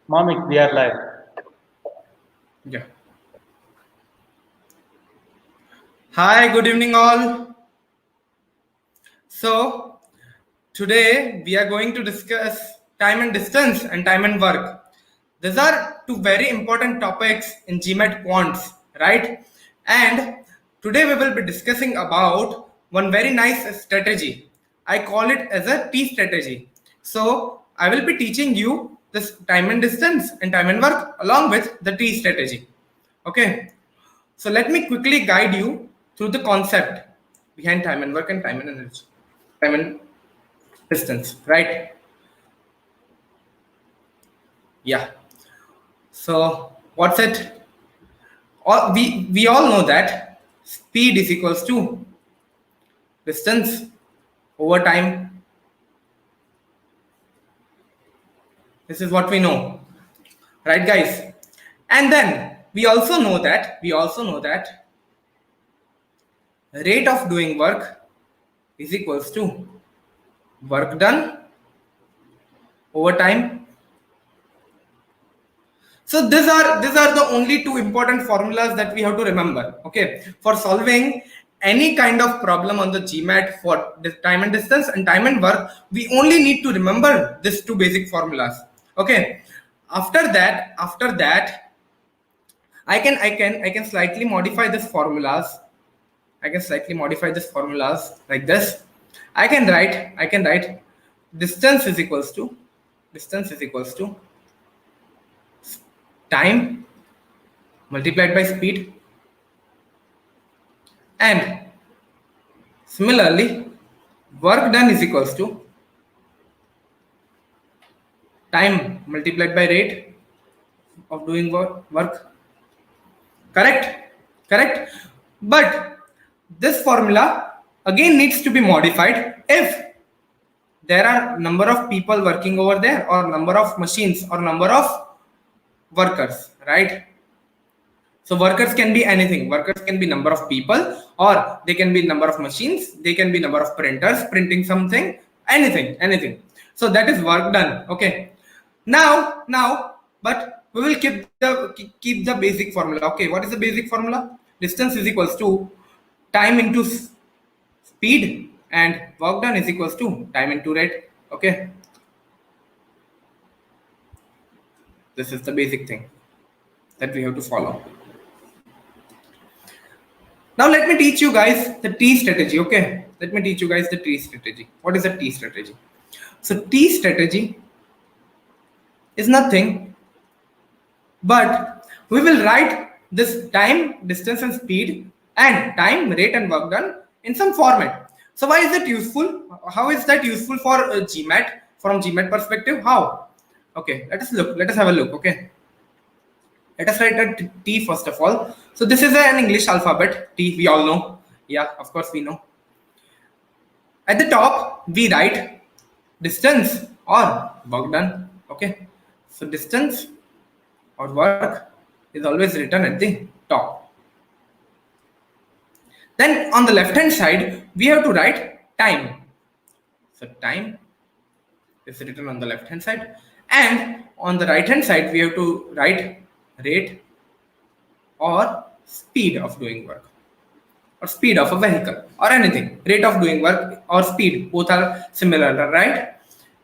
Momik, we are live. Yeah. Hi, good evening, all. So, today we are going to discuss time and distance and time and work. These are two very important topics in GMAT quants, right? And today we will be discussing about one very nice strategy. I call it as a T strategy. So, I will be teaching you this time and distance and time and work along with the T strategy. Okay. So let me quickly guide you through the concept behind time and work and time and energy, time and distance, right? Yeah. So what's it? We all know that speed is equals to distance over time. This is what we know, right, guys? And then we also know that rate of doing work is equals to work done over time. So these are the only two important formulas that we have to remember. Okay, for solving any kind of problem on the GMAT for the time and distance and time and work, we only need to remember these two basic formulas. Okay, after that, I can slightly modify this formulas. I can slightly modify this formulas like this. I can write distance is equals to distance is equals to time multiplied by speed, and similarly work done is equals to time multiplied by rate of doing work. Correct. But this formula again needs to be modified if there are number of people working over there, or number of machines, or number of workers, right? So workers can be anything. Workers can be number of people, or they can be number of machines. They can be number of printers printing something. Anything. So that is work done. Okay. But we will keep the basic formula. Okay. What is the basic formula? Distance is equals to time into speed, and work done is equals to time into rate. Okay. This is the basic thing that we have to follow. Now let me teach you guys the T strategy. Okay, let me teach you guys the T strategy. What is a T strategy? So T strategy is nothing but we will write this time, distance and speed, and time, rate and work done in some format. So why is it useful? How is that useful for GMAT, from GMAT perspective? How? Okay, let us look. Let us have a look. Okay. Let us write a T first of all. So this is an English alphabet. T, we all know. Yeah, of course we know. At the top, we write distance or work done. Okay. So distance or work is always written at the top. Then on the left hand side, we have to write time. So time is written on the left hand side. And on the right hand side, we have to write rate or speed of doing work, or speed of a vehicle, or anything. Rate of doing work or speed, both are similar, right?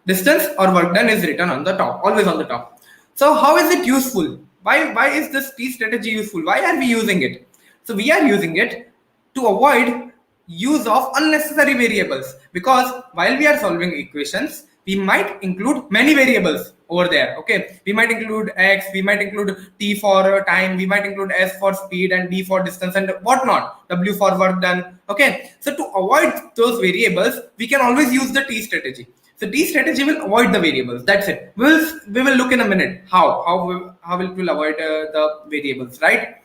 Distance or work done is written on the top, always on the top. So how is it useful? Why is this T strategy useful? Why are we using it? So we are using it to avoid use of unnecessary variables, because while we are solving equations, we might include many variables over there. Okay, we might include x, we might include t for time, we might include s for speed, and d for distance, and whatnot, w for work done. Okay, so to avoid those variables, we can always use the T strategy. So T strategy will avoid the variables. That's it. We will look in a minute how it will avoid the variables, right?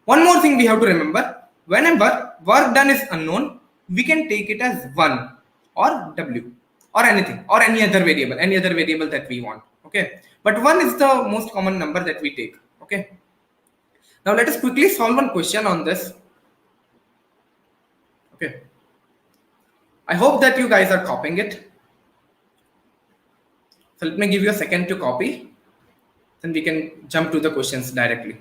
One more thing we have to remember: whenever work done is unknown, we can take it as 1 or w, or anything, or any other variable that we want. Okay, but 1 is the most common number that we take. Okay, now let us quickly solve one question on this. Okay, I hope that you guys are copying it. So let me give you a second to copy. then we can jump to the questions directly.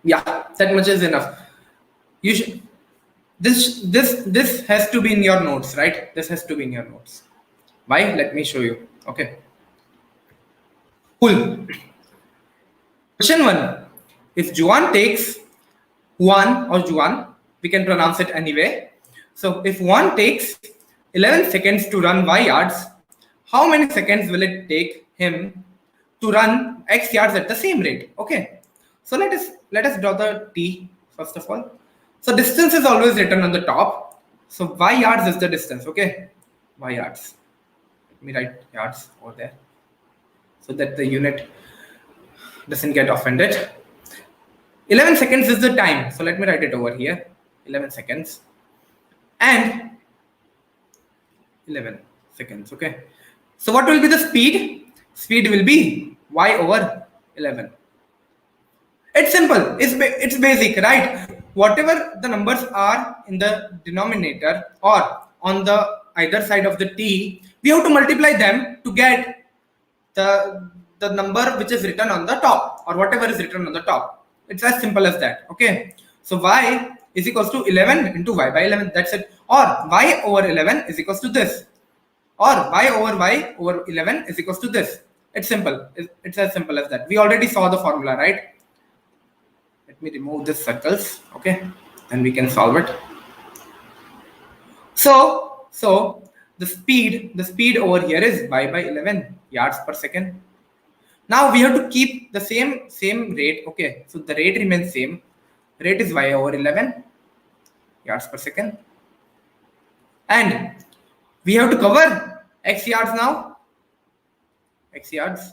Yeah, that much is enough. You should, this has to be in your notes, right? This has to be in your notes. Why? Let me show you. Okay. Cool. Question 1. If Juan takes Juan or Juan, we can pronounce it anyway. So if Juan takes 11 seconds to run Y yards, how many seconds will it take him to run X yards at the same rate? Okay. So let us draw the T first of all. So distance is always written on the top. So Y yards is the distance. Okay. Y yards. Let me write yards over there so that the unit doesn't get offended. 11 seconds is the time. So let me write it over here. 11 seconds. And 11 seconds. Okay. So what will be the speed? Speed will be y over 11. It's simple. It's basic, right? Whatever the numbers are in the denominator or on the either side of the t, we have to multiply them to get the number which is written on the top or whatever is written on the top. It's as simple as that. Okay. So y is equals to 11 into y by 11. That's it. Or y over 11 is equals to this. Or y over 11 is equals to this. It's simple. It's as simple as that. We already saw the formula, right? Let me remove these circles. Okay. And we can solve it. So the speed over here is y by 11 yards per second. Now we have to keep the same rate. Okay, so the rate remains same. Rate is y over 11 yards per second, and we have to cover x yards now. X yards.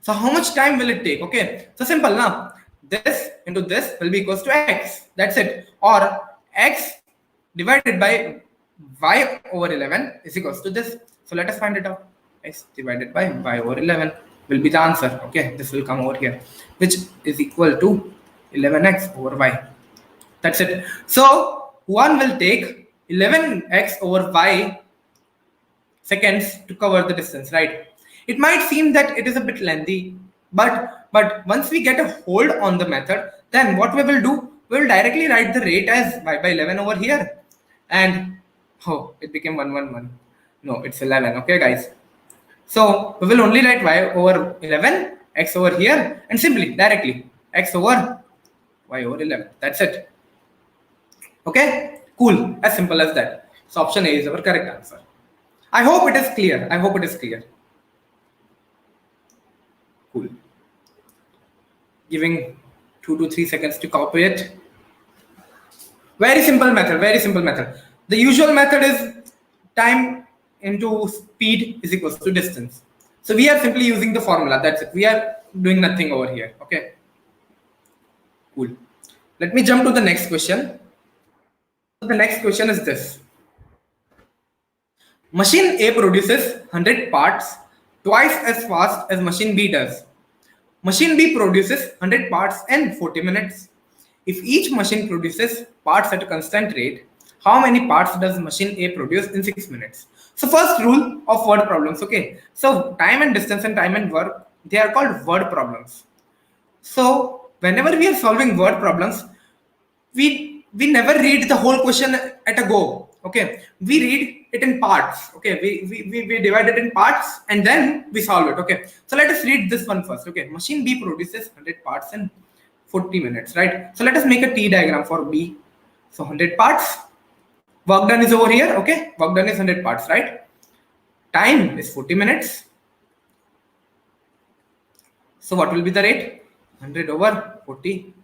So how much time will it take? Okay, so simple now. This into this will be equals to x. That's it. Or x divided by y over 11 is equals to this. So let us find it out. X divided by y over 11 will be the answer. Okay, this will come over here, which is equal to 11x over y. That's it. So one will take 11x over y seconds to cover the distance, right? It might seem that it is a bit lengthy, but once we get a hold on the method, then what we will do, we will directly write the rate as y by 11 over here. And oh, it became 111. No, it's 11. Okay, guys. So we will only write y over 11, x over here, and simply directly x over y over 11. That's it. Okay, cool. As simple as that. So option A is our correct answer. I hope it is clear. I hope it is clear. Cool. Giving 2 to 3 seconds to copy it. Very simple method. Very simple method. The usual method is time into speed is equals to distance. So we are simply using the formula. That's it. We are doing nothing over here. Okay. Cool. Let me jump to the next question. The next question is this. Machine A produces 100 parts twice as fast as machine B does. Machine B produces 100 parts in 40 minutes. If each machine produces parts at a constant rate, how many parts does machine A produce in 6 minutes? So first rule of word problems. Okay. So time and distance and time and work, they are called word problems. So whenever we are solving word problems, we never read the whole question at a go. Okay, we read it in parts. Okay, we divide it in parts and then we solve it. Okay, so let us read this one first. Okay, machine B produces 100 parts in 40 minutes, right? So let us make a T diagram for B. So 100 parts, work done is over here. Okay, work done is 100 parts, right? Time is 40 minutes. So what will be the rate? 100 over 40,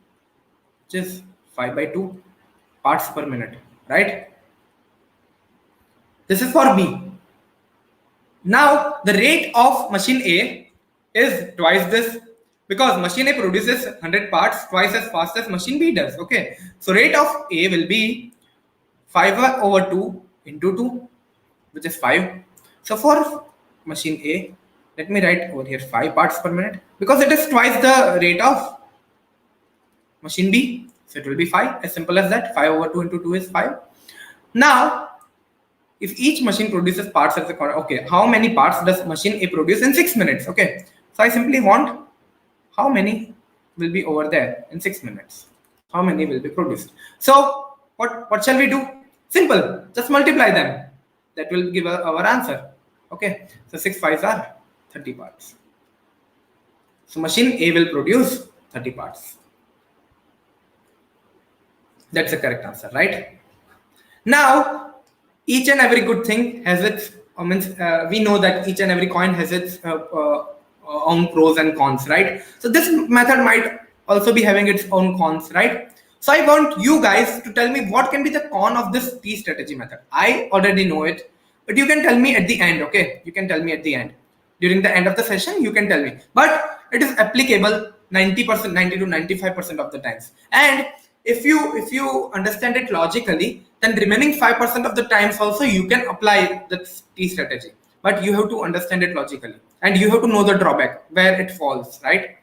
which is 5 by 2 parts per minute, right? This is for B. Now the rate of machine A is twice this because machine A produces 100 parts twice as fast as machine B does. Okay, so rate of A will be 5 over 2 into 2, which is 5. So for machine A, let me write over here 5 parts per minute because it is twice the rate of machine B. So it will be 5, as simple as that. 5 over 2 into 2 is 5. Now, if each machine produces parts as a okay, how many parts does machine A produce in 6 minutes? Okay, so I simply want how many will be over there in 6 minutes. How many will be produced? So what shall we do? Simple, just multiply them. That will give our answer. Okay, so 6 5s are 30 parts. So machine A will produce 30 parts. That's the correct answer, right? Now, each and every good thing has its, we know that each and every coin has its own pros and cons, right? So this method might also be having its own cons, right? So I want you guys to tell me what can be the con of this T strategy method. I already know it, but you can tell me at the end, okay? You can tell me at the end. During the end of the session, you can tell me. But it is applicable 90%, 90 to 95% of the times. And if you understand it logically, then remaining 5% of the times also you can apply the T strategy. But you have to understand it logically, and you have to know the drawback where it falls, right?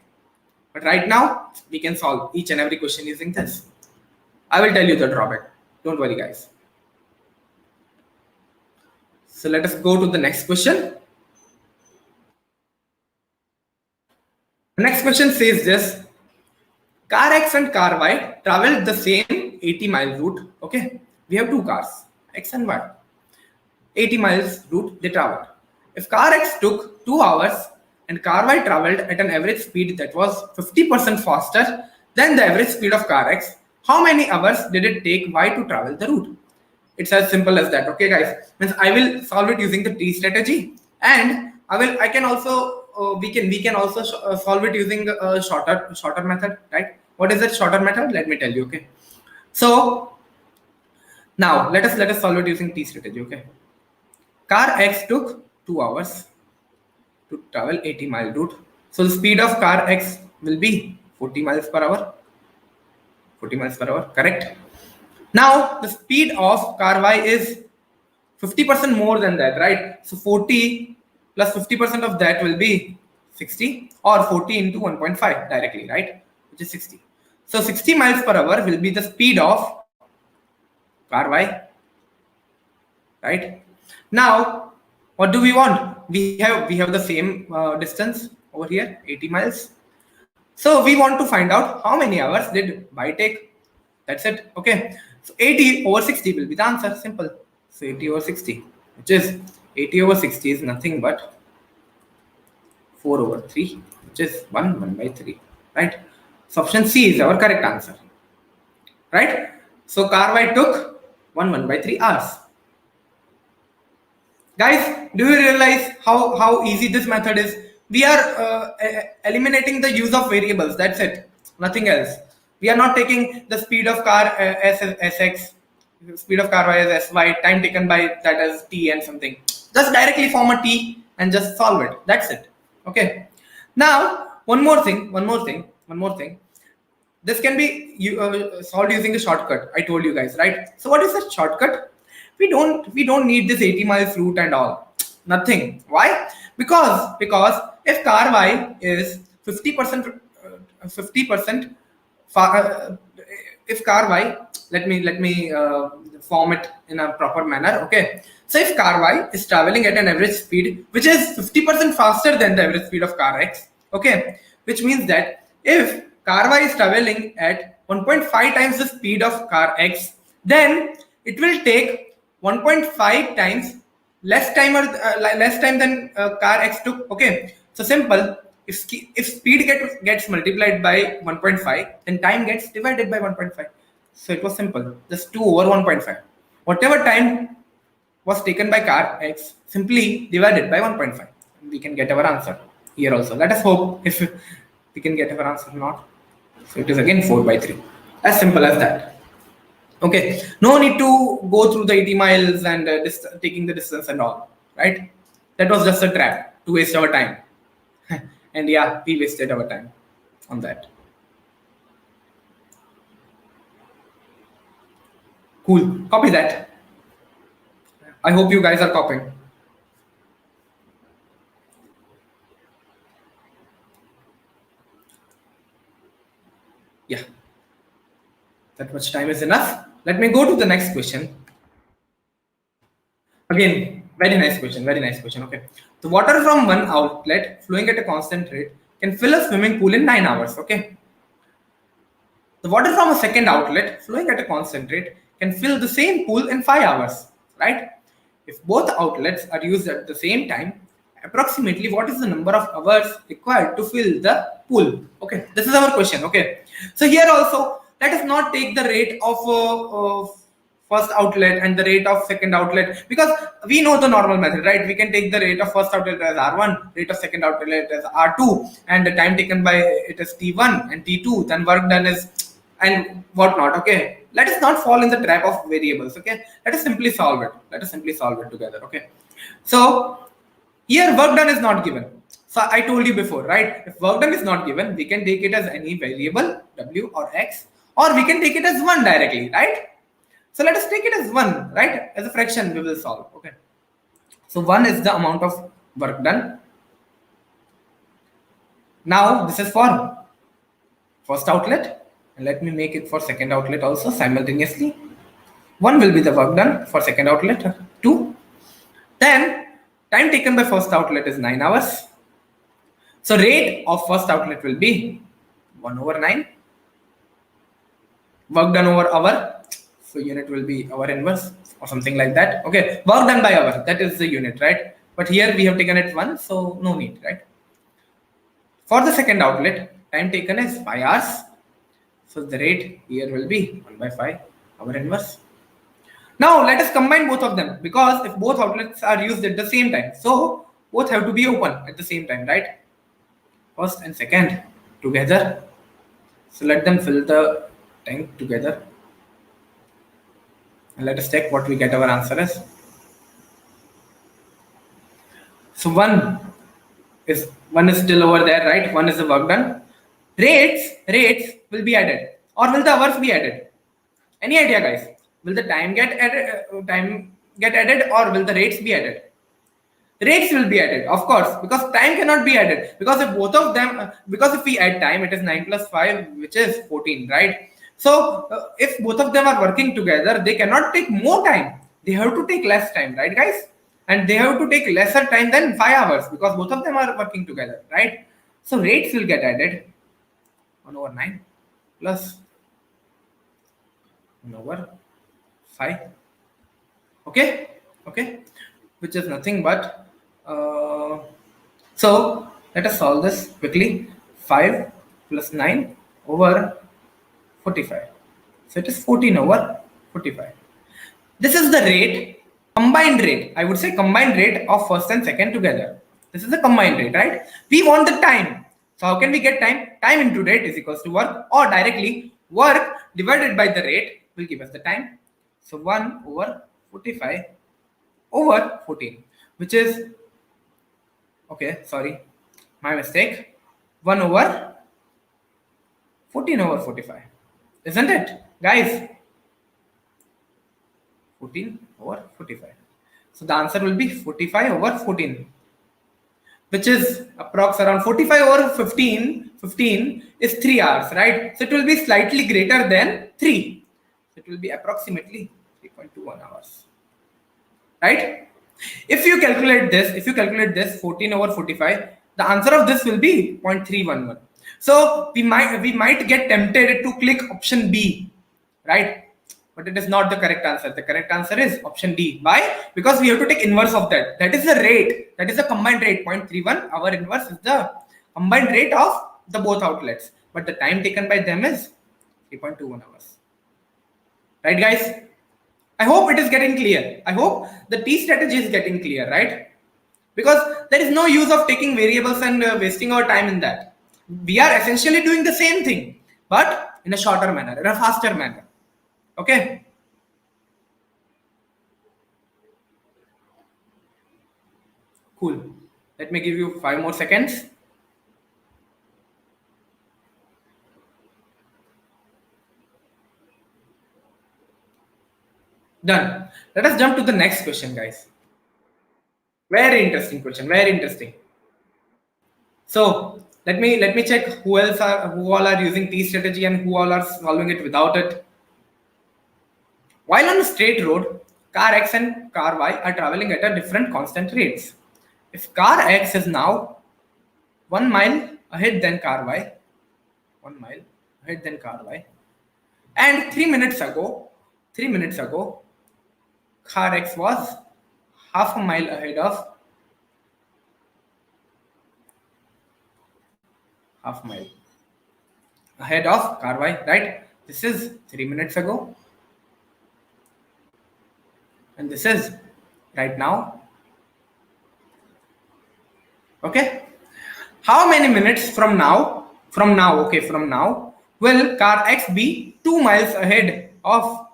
But right now we can solve each and every question using this. I will tell you the drawback. Don't worry, guys. So let us go to the next question. The next question says this: car X and car Y traveled the same 80-mile route. Okay, we have two cars, X and Y. 80 miles route they traveled. If car X took 2 hours and car Y traveled at an average speed that was 50% faster than the average speed of car X, how many hours did it take Y to travel the route? It's as simple as that. Okay, guys. Means I will solve it using the T strategy, and I can also we can also solve it using a shorter method, right? What is that shorter method? Let me tell you. Okay. So now let us solve it using T strategy. Okay. Car X took 2 hours to travel 80-mile route. So the speed of car X will be 40 miles per hour. 40 miles per hour, correct? Now the speed of car Y is 50% more than that, right? So 40 plus 50% of that will be 60, or 40 into 1.5 directly, right? Which is 60. So 60 miles per hour will be the speed of car Y, right? Now, what do we want? We have the same distance over here, 80 miles. So we want to find out how many hours did Y take. That's it. Okay. So 80 over 60 will be the answer. Simple. So 80 over 60, which is 80 over 60 is nothing but 4 over 3, which is 1 by 3. Right. So option C is our correct answer. Right. So car Y took 1 by 3 hours. Guys, do you realize how easy this method is? We are eliminating the use of variables. That's it. Nothing else. We are not taking the speed of car as Sx, speed of car y as Sy, time taken by that as t and something. Just directly form a t and just solve it. That's it. Okay. Now, one more thing. This can be solved using a shortcut. I told you guys, right? So what is that shortcut? We don't need this 80 miles route and all. Nothing. Why? Because if car Y is 50% 50% if car Y, let me form it in a proper manner. Okay. So if car Y is traveling at an average speed which is 50% faster than the average speed of car X, okay, which means that if car Y is traveling at 1.5 times the speed of car X, then it will take 1.5 times less time than car X took. Okay, so simple. If speed gets multiplied by 1.5, then time gets divided by 1.5. So it was simple, just 2 over 1.5. Whatever time was taken by car X, simply divided by 1.5. We can get our answer here also. Let us hope if we can get our answer or not. So it is again 4 by 3. As simple as that. Okay, no need to go through the 80 miles and taking the distance and all, right? That was just a trap to waste our time. And yeah, we wasted our time on that. Cool, copy that. I hope you guys are copying. Yeah. That much time is enough. Let me go to the next question. Again, very nice question, very nice question. Okay. The water from one outlet flowing at a constant rate can fill a swimming pool in 9 hours. Okay. The water from a second outlet flowing at a constant rate can fill the same pool in 5 hours, right? If both outlets are used at the same time, approximately what is the number of hours required to fill the pool? Okay, this is our question. Okay, so here also let us not take the rate of first outlet and the rate of second outlet, because we know the normal method, right? We can take the rate of first outlet as R1, rate of second outlet as R2, and the time taken by it is T1 and T2, then work done is and whatnot. Okay, let us not fall in the trap of variables. Okay, let us simply solve it. Let us simply solve it together. Okay, so here work done is not given. So I told you before, right? If work done is not given, we can take it as any variable W or X, or we can take it as 1 directly, right? So let us take it as 1, right? As a fraction we will solve. Okay, so 1 is the amount of work done. Now this is for first outlet, and let me make it for second outlet also simultaneously. 1 will be the work done for second outlet, 2. Then time taken by first outlet is 9 hours. So rate of first outlet will be 1 over 9. Work done over hour, so unit will be hour inverse or something like that. Okay, work done by hour, that is the unit, right? But here we have taken it 1, so no need, right? For the second outlet, time taken is 5 hours. So the rate here will be 1 by 5, hour inverse. Now let us combine both of them, because if both outlets are used at the same time, so both have to be open at the same time, right? First and second together. So let them fill the tank together. And let us check what we get our answer is. So one is still over there, right? 1 is the work done. Rates will be added, or will the hours be added? Any idea, guys? Will the time get added, or will the rates be added? Rates will be added, of course, because time cannot be added. Because if both of them, because if we add time, it is 9 plus 5, which is 14, right? So if both of them are working together, they cannot take more time. They have to take less time, right, guys? And they have to take lesser time than 5 hours, because both of them are working together, right? So rates will get added. 1 over 9 plus 1 over 5. Okay, which is nothing but so let us solve this quickly. 5 plus 9 over 45, so it is 14 over 45. This is the rate, combined rate, I would say combined rate of first and second together. This is the combined rate, right? We want the time. So how can we get time? Time into rate is equals to work, or directly work divided by the rate will give us the time. So 1 over 45 over 14, which is, okay, sorry, my mistake, 1 over 14 over 45, isn't it, guys? 14 over 45. So the answer will be 45 over 14, which is approx around 45 over 15. 15 is 3 hours, right? So it will be slightly greater than 3. So it will be approximately 3.21 hours, right? If you calculate this 14 over 45, the answer of this will be 0.311. So we might get tempted to click option B, right? But it is not the correct answer. The correct answer is option D. Why? Because we have to take inverse of that. That is the rate. That is the combined rate. 0.31. Our inverse is the combined rate of the both outlets. But the time taken by them is 3.21 hours. Right, guys? I hope it is getting clear. I hope the T strategy is getting clear, right? Because there is no use of taking variables and wasting our time in that. We are essentially doing the same thing, but in a shorter manner, in a faster manner. Okay. Cool. Let me give you 5 more seconds. Done. Let us jump to the next question, guys. Very interesting question. Very interesting. So let me check who all are using T strategy and who all are solving it without it. While on a straight road, car X and car Y are traveling at a different constant rates. If car X is now 1 mile ahead than car Y, 1 mile ahead than car Y, and 3 minutes ago, car X was half a mile half mile ahead of car Y, right? This is 3 minutes ago, and this is right now. Okay. How many minutes from now? From now, will car X be 2 miles ahead of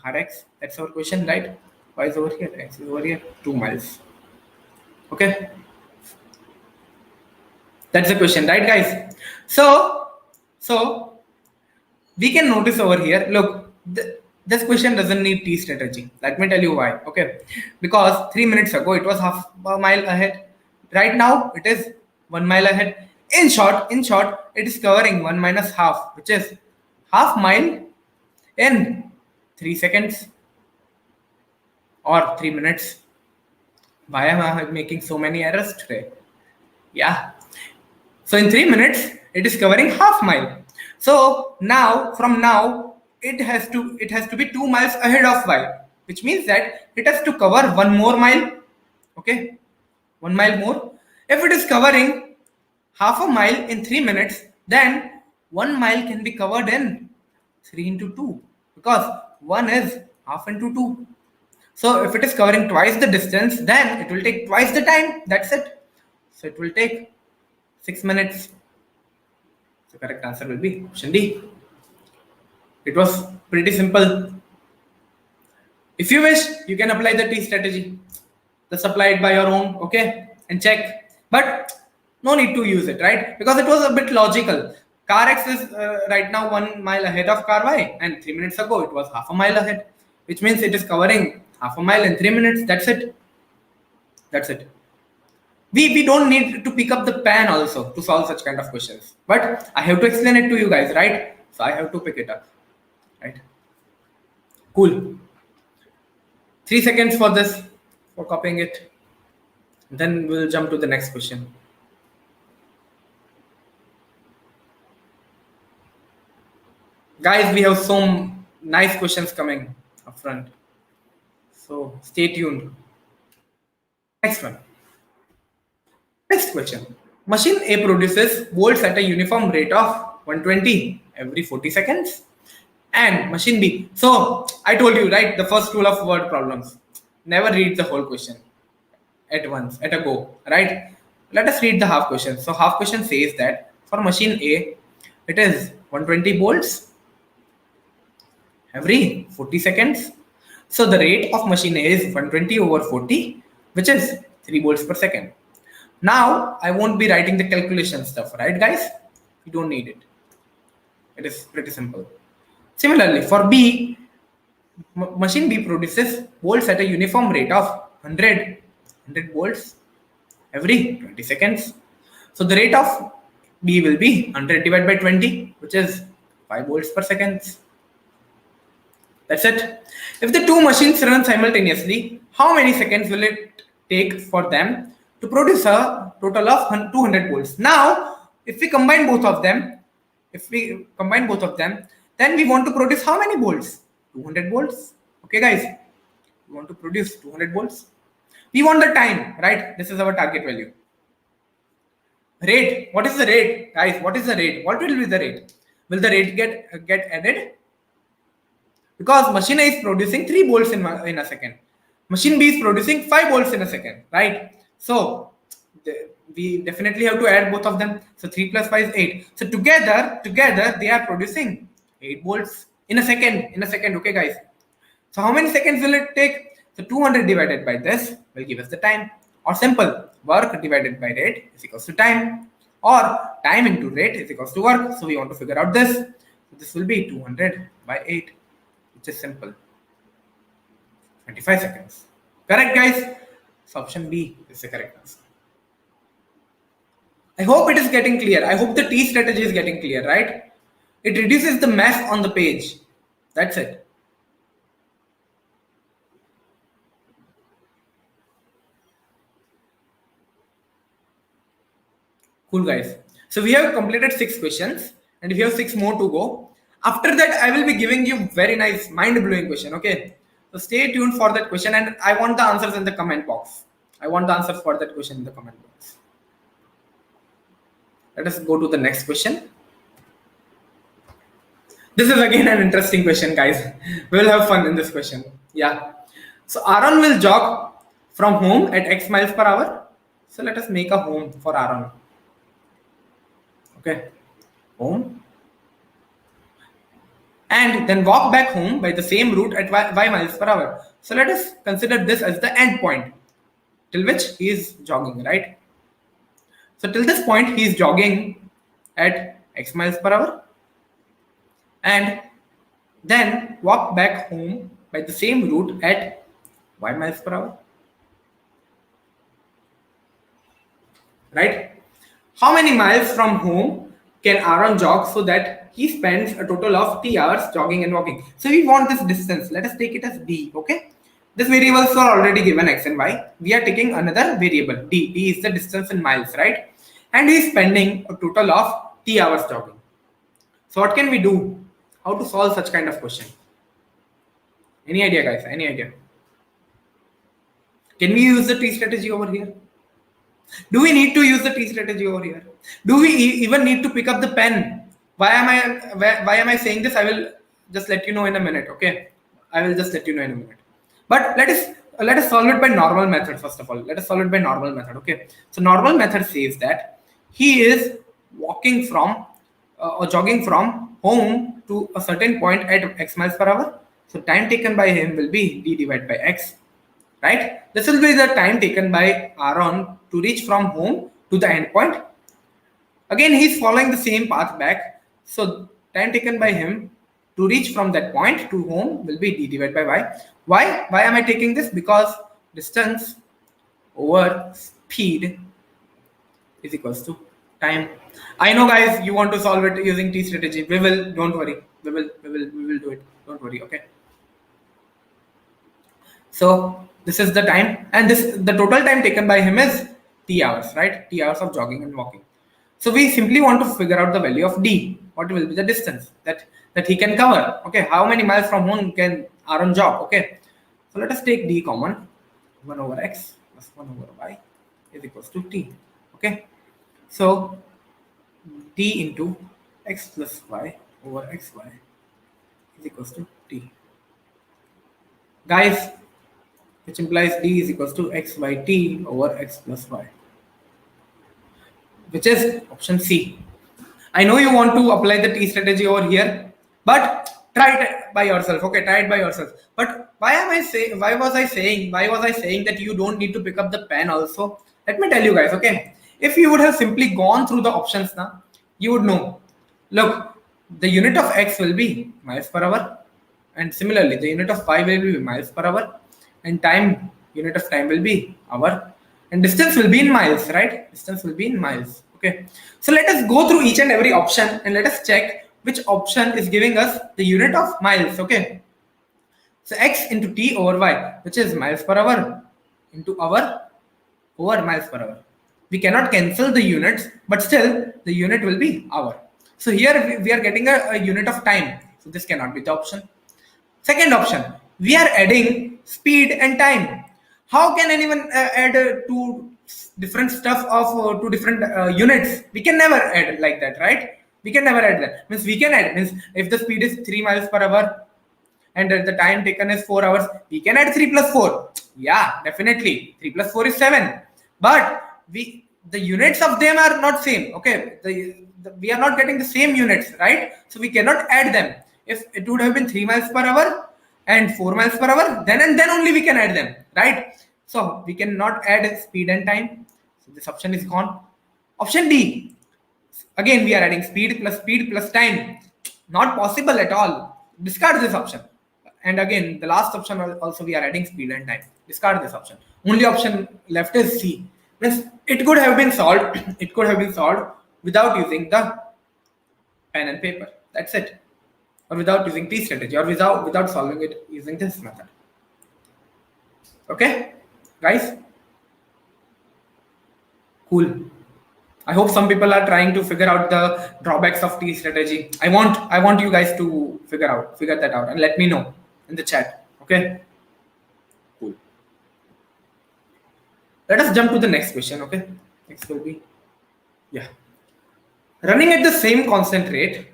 car X? That's our question, right? Y is over here, X is over here, 2 miles. Okay. That's the question, right, guys? So we can notice over here, look, this question doesn't need T strategy. Let me tell you why. Okay, because 3 minutes ago it was half a mile ahead. Right now it is 1 mile ahead. In short, it is covering 1 minus half, which is half mile in 3 seconds or 3 minutes. Why am I making so many errors today? Yeah. So in 3 minutes, it is covering half mile. So now, from now, it has to be 2 miles ahead of y, which means that it has to cover 1 more mile. Okay, 1 mile more. If it is covering half a mile in 3 minutes, then 1 mile can be covered in 3 into 2, because 1 is half into 2. So if it is covering twice the distance, then it will take twice the time. That's it. So it will take 6 minutes. The correct answer will be option D. It was pretty simple. If you wish, you can apply the T strategy. Just apply it by your own, okay, and check. But no need to use it, right? Because it was a bit logical. Car X is right now 1 mile ahead of car Y, and 3 minutes ago it was half a mile ahead, which means it is covering half a mile in 3 minutes. That's it. That's it. We don't need to pick up the pen also to solve such kind of questions, but I have to explain it to you guys, right? So I have to pick it up, right? Cool. 3 seconds for this, for copying it, then we'll jump to the next question. Guys, we have some nice questions coming up front, so stay tuned. Next one. Next question. Machine A produces volts at a uniform rate of 120 every 40 seconds. And machine B. So I told you, right, the first rule of word problems. Never read the whole question at once, at a go, right? Let us read the half question. So half question says that for machine A, it is 120 volts every 40 seconds. So the rate of machine A is 120 over 40, which is 3 volts per second. Now, I won't be writing the calculation stuff, right, guys? You don't need it. It is pretty simple. Similarly, for B, machine B produces volts at a uniform rate of 100 volts every 20 seconds. So the rate of B will be 100 divided by 20, which is 5 volts per second. That's it. If the two machines run simultaneously, how many seconds will it take for them to produce a total of 200 volts? Now, if we combine both of them, then we want to produce how many volts? 200 volts. Okay, guys, we want to produce 200 volts. We want the time, right? This is our target value. Rate. What is the rate, guys? What is the rate? What will be the rate? Will the rate get added? Because machine A is producing 3 volts in a second. Machine B is producing 5 volts in a second, right? So we definitely have to add both of them. So 3 plus 5 is 8. So together they are producing 8 volts in a second. Okay, guys. So how many seconds will it take? So 200 divided by this will give us the time. Or simple, work divided by rate is equals to time. Or time into rate is equals to work. So we want to figure out this. So this will be 200 by 8. Which is simple. 25 seconds. Correct, guys? So option B is the correct answer. I hope it is getting clear. I hope the T strategy is getting clear, right? It reduces the mess on the page. That's it. Cool, guys. So we have completed 6 questions and we have 6 more to go. After that, I will be giving you very nice mind-blowing question. Okay. So stay tuned for that question and I want the answers in the comment box. I want the answers for that question in the comment box. Let us go to the next question. This is again an interesting question, guys. We will have fun in this question. Yeah. So Aaron will jog from home at X miles per hour. So let us make a home for Aaron. Okay. Home. And then walk back home by the same route at y miles per hour. So let us consider this as the end point till which he is jogging, right? So till this point he is jogging at X miles per hour and then walk back home by the same route at y miles per hour, right? How many miles from home can Aaron jog so that he spends a total of t hours jogging and walking? So we want this distance. Let us take it as d. Okay. This variables are already given x and y. We are taking another variable d. D is the distance in miles, right? And he is spending a total of t hours jogging. So what can we do? How to solve such kind of question? Any idea, guys? Any idea? Can we use the t strategy over here? Do we need to use the T strategy over here? Do we even need to pick up the pen? Why am I saying this? I will just let you know in a minute. Okay, I will just let you know in a minute. But let us solve it by normal method first of all. Let us solve it by normal method. Okay, so normal method says that he is walking from or jogging from home to a certain point at x miles per hour. So time taken by him will be d divided by x, right? This will be the time taken by Aaron to reach from home to the end point. Again, he's following the same path back. So time taken by him to reach from that point to home will be d divided by y. Why am I taking this? Because distance over speed is equals to time. I know, guys, you want to solve it using T strategy. We will, don't worry. We will do it. Don't worry, okay? So this is the time, and the total time taken by him is t hours, right? T hours of jogging and walking. So we simply want to figure out the value of d. What will be the distance that he can cover? Okay, how many miles from home can Aaron jog? Okay, so let us take d common. 1 over x plus 1 over y is equals to t. Okay, so d into x plus y over xy is equals to t. Guys, which implies d is equals to x by t over x plus y, which is option C. I know you want to apply the T strategy over here, but try it by yourself. Okay, try it by yourself. But why was I saying that you don't need to pick up the pen also? Let me tell you, guys. Okay, if you would have simply gone through the options now, you would know. Look, the unit of x will be miles per hour, and similarly, the unit of y will be miles per hour, and unit of time will be hour, and distance will be in miles, right? Distance will be in miles. Okay, so let us go through each and every option and let us check which option is giving us the unit of miles. Okay, so x into t over y, which is miles per hour into hour over miles per hour. We cannot cancel the units, but still the unit will be hour. So here we are getting a unit of time, so this cannot be the option. Second option, we are adding speed and time. How can anyone add two different stuff of two different units? We can never add like that, right? We can never add that. Means we can add, means if the speed is 3 miles per hour and the time taken is 4 hours, we can add 3 plus 4. Yeah, definitely. 3 plus 4 is 7. But the units of them are not same. Okay, we are not getting the same units, right? So we cannot add them. If it would have been 3 miles per hour and 4 miles per hour, then and then only we can add them, right? So we cannot add speed and time. So this option is gone. Option D. Again, we are adding speed plus time. Not possible at all. Discard this option. And again, the last option also we are adding speed and time. Discard this option. Only option left is C. Means it could have been solved. It could have been solved without using the pen and paper. That's it. Or without using T strategy, or without solving it using this method. Okay, guys? Cool. I hope some people are trying to figure out the drawbacks of T strategy. I want you guys to figure that out and let me know in the chat. Okay. Cool. Let us jump to the next question. Okay. Next will be, yeah. Running at the same constant rate,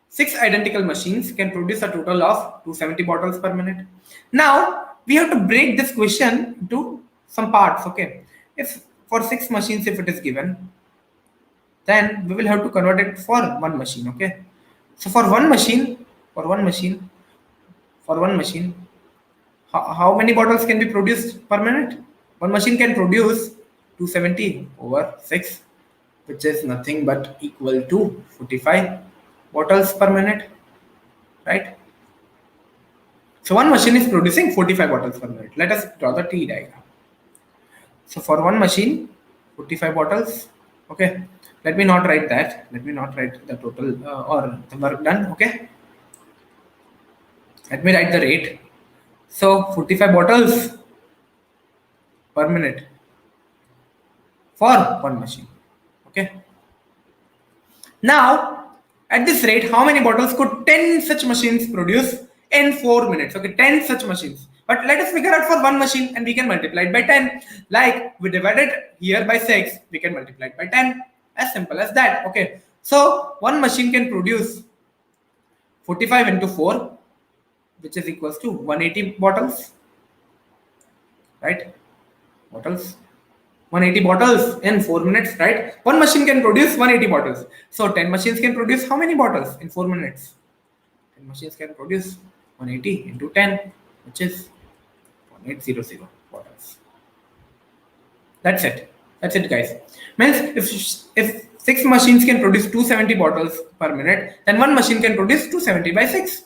6 identical machines can produce a total of 270 bottles per minute. Now we have to break this question into some parts. Okay. If for 6 machines, if it is given, then we will have to convert it for one machine. Okay. So for one machine, for one machine, for one machine, how many bottles can be produced per minute? One machine can produce 270 over 6, which is nothing but equal to 45 bottles per minute, right? So one machine is producing 45 bottles per minute. Let us draw the T diagram. So for one machine, 45 bottles. Okay. Let me not write that. Let me not write the total or the work done. Okay. Let me write the rate. So 45 bottles per minute for one machine. Okay. Now, at this rate, how many bottles could 10 such machines produce in 4 minutes? Okay, 10 such machines. But let us figure out for one machine and we can multiply it by 10. Like we divided here by 6, we can multiply it by 10. As simple as that. Okay. So one machine can produce 45 into 4, which is equals to 180 bottles. Right? Bottles. 180 bottles in 4 minutes, right? One machine can produce 180 bottles. So 10 machines can produce how many bottles in 4 minutes? 10 machines can produce 180 into 10, which is 1800 bottles. That's it. That's it, guys. Means if 6 machines can produce 270 bottles per minute, then one machine can produce 270 by 6.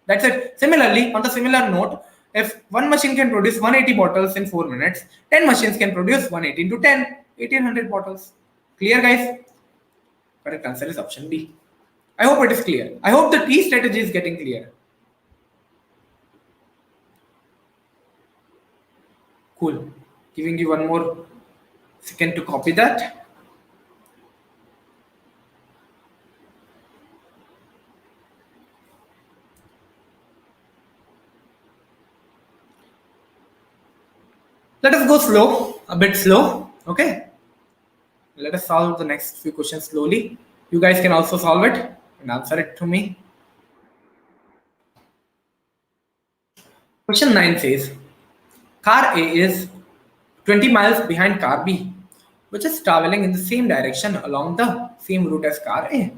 That's it. Similarly, on the similar note, if one machine can produce 180 bottles in 4 minutes, 10 machines can produce 180 into 10, 1800 bottles. Clear, guys? Correct answer is option B. I hope it is clear. I hope the T strategy is getting clear. Cool. Giving you one more second to copy that. Let us go slow, a bit slow. Okay. Let us solve the next few questions slowly. You guys can also solve it and answer it to me. Question 9 says, car A is 20 miles behind car B, which is traveling in the same direction along the same route as car A.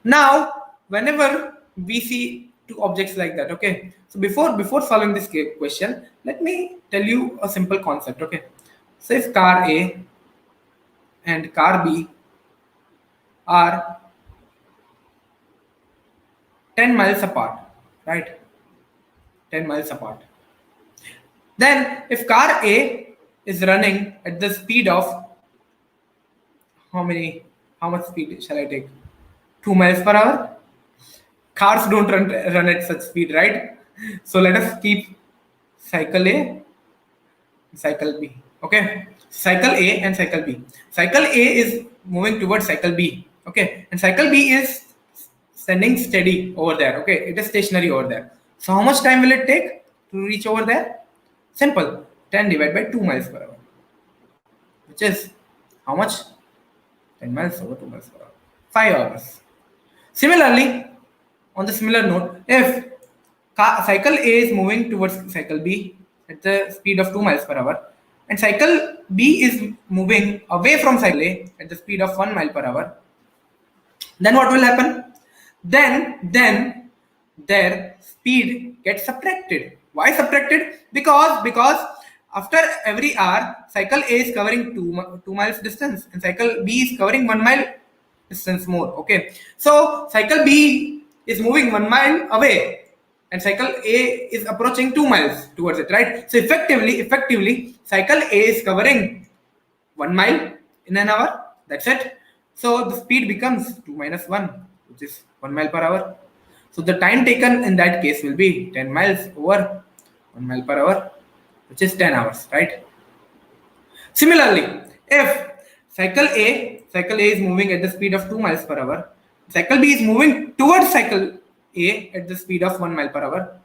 Now, whenever we see two objects like that, okay, so before solving this question, let me tell you a simple concept. Okay, so if car A and car B are 10 miles apart, right? 10 miles apart. Then if car A is running at the speed of how much speed shall I take? 2 miles per hour. Cars don't run at such speed, right? So let us keep cycle A, cycle B. Okay, cycle A and cycle B. Cycle A is moving towards cycle B. Okay, and cycle B is standing steady over there. Okay, it is stationary over there. So how much time will it take to reach over there? Simple. 10 divided by 2 miles per hour, which is how much? 10 miles over 2 miles per hour. 5 hours. Similarly, on the similar note, if cycle A is moving towards cycle B at the speed of 2 miles per hour, and cycle B is moving away from cycle A at the speed of 1 mile per hour, then what will happen? Then their speed gets subtracted. Why subtracted? Because after every hour, cycle A is covering 2 miles distance and cycle B is covering 1 mile distance more. Okay, so cycle B is moving 1 mile away and cycle A is approaching 2 miles towards it, right? So effectively cycle A is covering 1 mile in an hour. That's it. So the speed becomes 2 minus 1, which is 1 mile per hour. So the time taken in that case will be 10 miles over 1 mile per hour, which is 10 hours, right? Similarly, if cycle A is moving at the speed of 2 miles per hour. Cycle B is moving towards cycle A at the speed of 1 mile per hour.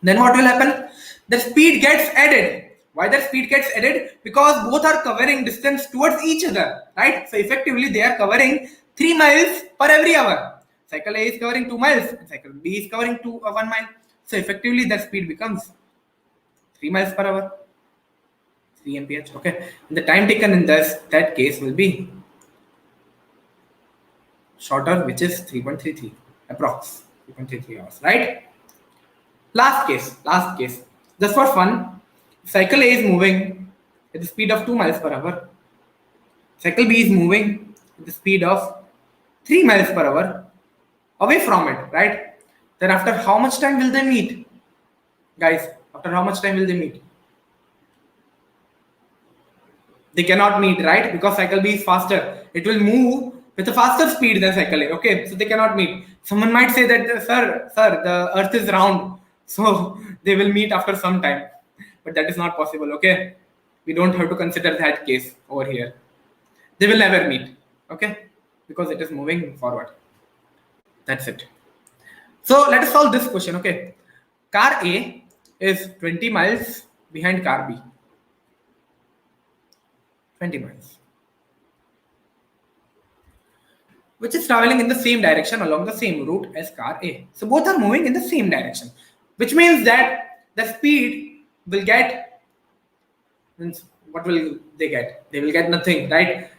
Then what will happen? The speed gets added. Why the speed gets added? Because both are covering distance towards each other, right? So effectively they are covering 3 miles per every hour. Cycle A is covering 2 miles, and cycle B is covering 1 mile. So effectively the speed becomes 3 miles per hour. 3 mph. Okay. And the time taken in that case will be shorter, which is 3.33 approx 3.33 hours, right? Last case. Just for fun, cycle A is moving at the speed of 2 miles per hour. Cycle B is moving at the speed of 3 miles per hour away from it, right? Then after how much time will they meet? Guys, after how much time will they meet? They cannot meet, right? Because cycle B is faster. It will move with a faster speed than cycle A. Okay, so they cannot meet. Someone might say that, sir, the earth is round, so they will meet after some time. But that is not possible, okay? We don't have to consider that case over here. They will never meet, okay? Because it is moving forward. That's it. So let us solve this question, okay? Car A is 20 miles behind car B. 20 miles. Which is traveling in the same direction along the same route as car A. So both are moving in the same direction, which means that the speed will get, means what will they get? They will get nothing, right?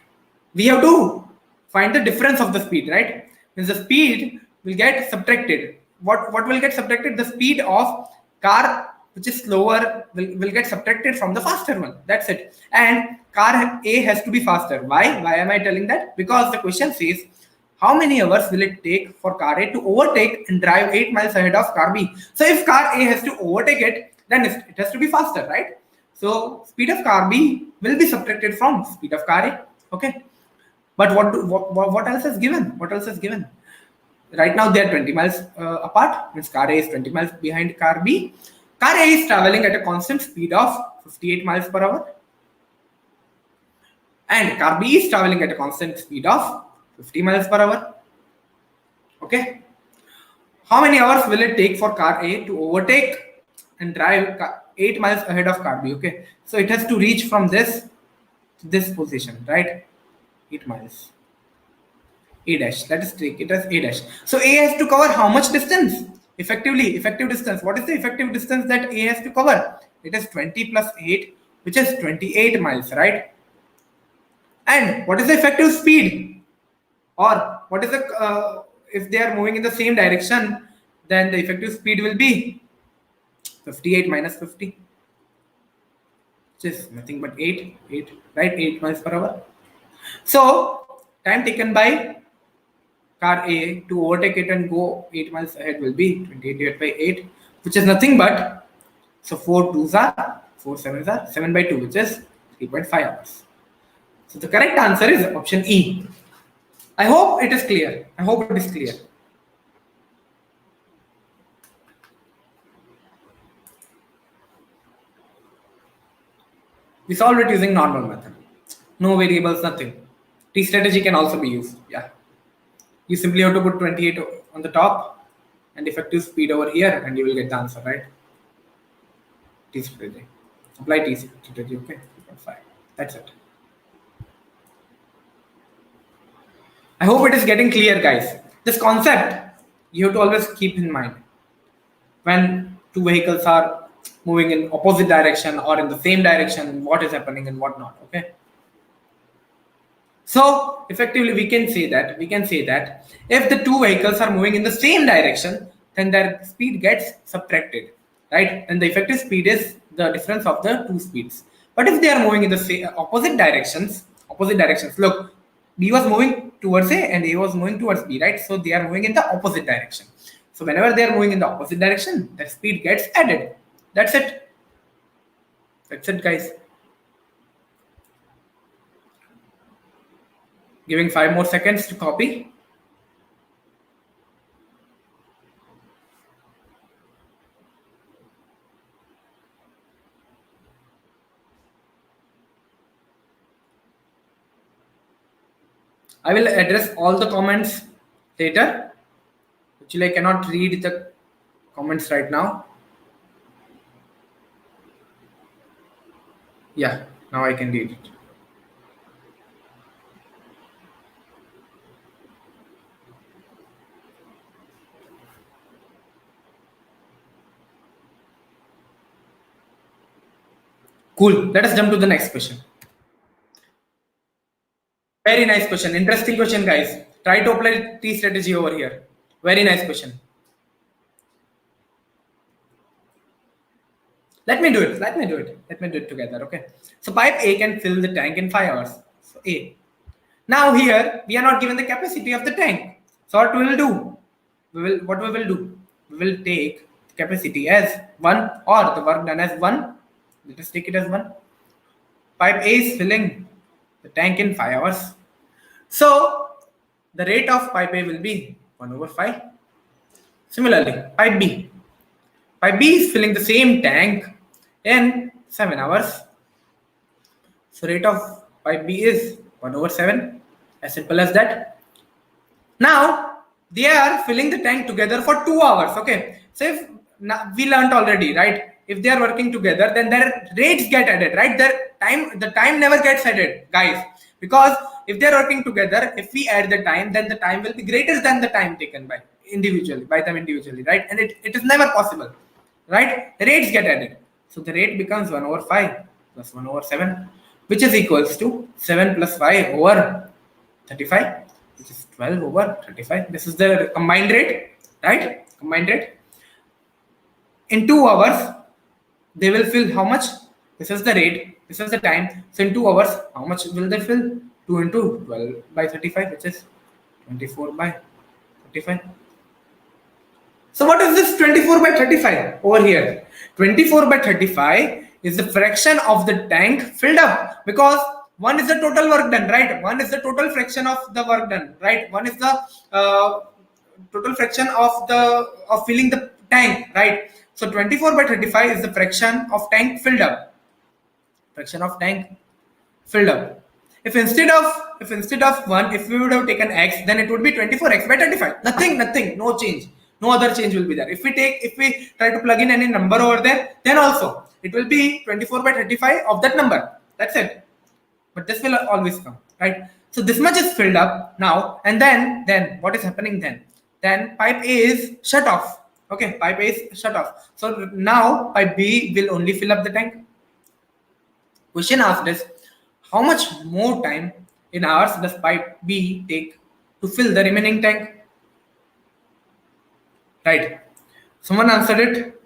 We have to find the difference of the speed, right? Means the speed will get subtracted. What will get subtracted? The speed of car which is slower will get subtracted from the faster one. That's it. And car A has to be faster. Why? Why am I telling that? Because the question says how many hours will it take for car A to overtake and drive 8 miles ahead of car B? So if car A has to overtake it, then it has to be faster, right? So speed of car B will be subtracted from speed of car A. Okay. But what else is given? What else is given? Right now they are 20 miles apart. Means car A is 20 miles behind car B. Car A is traveling at a constant speed of 58 miles per hour. And car B is traveling at a constant speed of 50 miles per hour. Okay. How many hours will it take for car A to overtake and drive 8 miles ahead of car B? Okay. So it has to reach from this to this position, right? 8 miles. A dash. Let us take it as A dash. So A has to cover how much distance? Effective distance. What is the effective distance that A has to cover? It is 20 plus 8, which is 28 miles, right? And what is the effective speed? Or what is the, if they are moving in the same direction, then the effective speed will be 58 minus 50, which is nothing but 8, right? 8 miles per hour. So time taken by car A to overtake it and go 8 miles ahead will be 28 divided by 8, which is nothing but, so 4 2s are 4 7s are 7 by 2, which is 3.5 hours. So the correct answer is option E. I hope it is clear. I hope it is clear. We solved it using normal method. No variables, nothing. T strategy can also be used. Yeah. You simply have to put 28 on the top and effective speed over here, and you will get the answer, right? T strategy. Apply T strategy, okay? 3.5. That's it. I hope it is getting clear, guys. This concept you have to always keep in mind when two vehicles are moving in opposite direction or in the same direction, what is happening and what not, okay? So effectively we can say that if the two vehicles are moving in the same direction, then their speed gets subtracted, right? And the effective speed is the difference of the two speeds. But if they are moving in the same opposite directions, look, B was moving towards A and A was moving towards B, right? So they are moving in the opposite direction. So whenever they are moving in the opposite direction, their speed gets added. That's it. That's it, guys. Giving 5 more seconds to copy. I will address all the comments later. Actually, I cannot read the comments right now. Yeah, now I can read it. Cool. Let us jump to the next question. Very nice question. Interesting question, guys. Try to apply T strategy over here. Very nice question. Let me do it. Let me do it. Let me do it together. Okay. So pipe A can fill the tank in 5 hours. So A. Now here we are not given the capacity of the tank. So what we will do? What we will do? We will take capacity as 1 or the work done as 1. Let us take it as 1. Pipe A is filling the tank in 5 hours. So the rate of pipe A will be 1 over 5. Similarly, pipe B. Pipe B is filling the same tank in 7 hours. So rate of pipe B is 1 over 7. As simple as that. Now they are filling the tank together for 2 hours. Okay. So if we learned already, right? If they are working together, then their rates get added, right? The time never gets added, guys. Because if they are working together, if we add the time, then the time will be greater than the time taken by them individually, right? And it is never possible, right? The rates get added. So the rate becomes 1 over 5 plus 1 over 7, which is equals to 7 plus 5 over 35, which is 12 over 35. This is the combined rate, right? Combined rate. In 2 hours, they will fill how much? This is the rate, this is the time. So in 2 hours, how much will they fill? 2 into 12 by 35, which is 24 by 35. So what is this 24 by 35 over here? 24 by 35 is the fraction of the tank filled up, because one is the total work done, right? One is the total fraction of the work done, right? One is the total fraction of filling the tank, right? So 24 by 35 is the fraction of tank filled up. Fraction of tank filled up. If instead of 1, if we would have taken x, then it would be 24x by 35. Nothing, no change. No other change will be there. If we try to plug in any number over there, then also it will be 24 by 35 of that number. That's it. But this will always come, right? So this much is filled up now, and then what is happening then? Then pipe A is shut off. Okay, pipe A is shut off. So now pipe B will only fill up the tank. Question asked is, how much more time in hours does pipe B take to fill the remaining tank? Right. Someone answered it.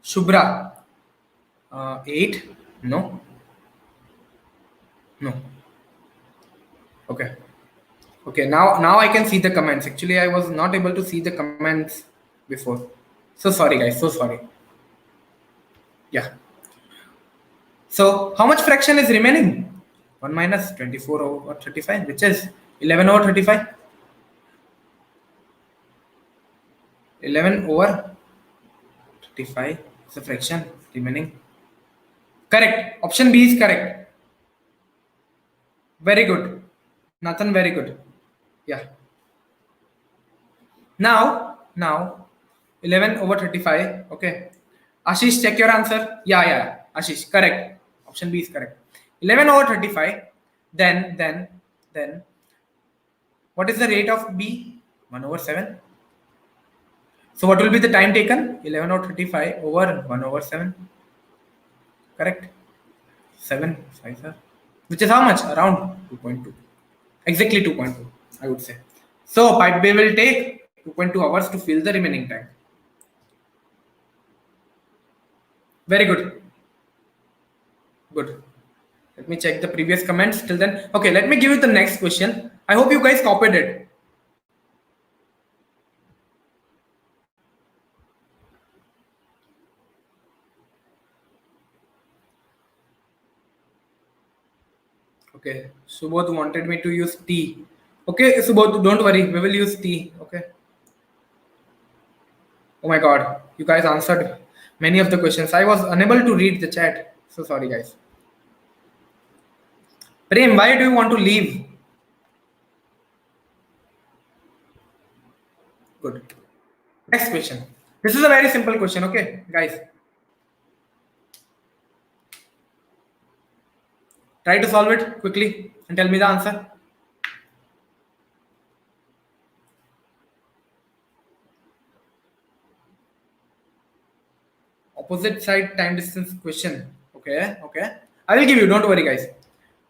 Shubhra. 8. No. Okay. Now I can see the comments. Actually, I was not able to see the comments before. So sorry, guys. So sorry. Yeah. So how much fraction is remaining? 1 minus 24 over 35, which is 11 over 35. 11 over 35 is the fraction remaining. Correct. Option B is correct. Very good. Nathan, very good. Yeah. Now 11 over 35. Okay. Ashish, check your answer. Yeah. Ashish, correct. Option B is correct. 11 over 35. Then what is the rate of B? 1 over 7. So what will be the time taken? 11 over 35 over 1 over 7. Correct. 7, 5, sir. Which is how much? Around 2.2. Exactly 2.2, I would say. So pipe B will take 2.2 hours to fill the remaining tank. Very good. Good. Let me check the previous comments till then. Okay, let me give you the next question. I hope you guys copied it. Okay, Subodh wanted me to use T. Okay, Subodh, don't worry, we will use T. Okay. Oh my god, you guys answered many of the questions. I was unable to read the chat. So sorry, guys. Prem, why do you want to leave? Good. Next question. This is a very simple question, okay, guys. Try to solve it quickly and tell me the answer. Opposite side time distance question. Okay, okay. I will give you, don't worry, guys.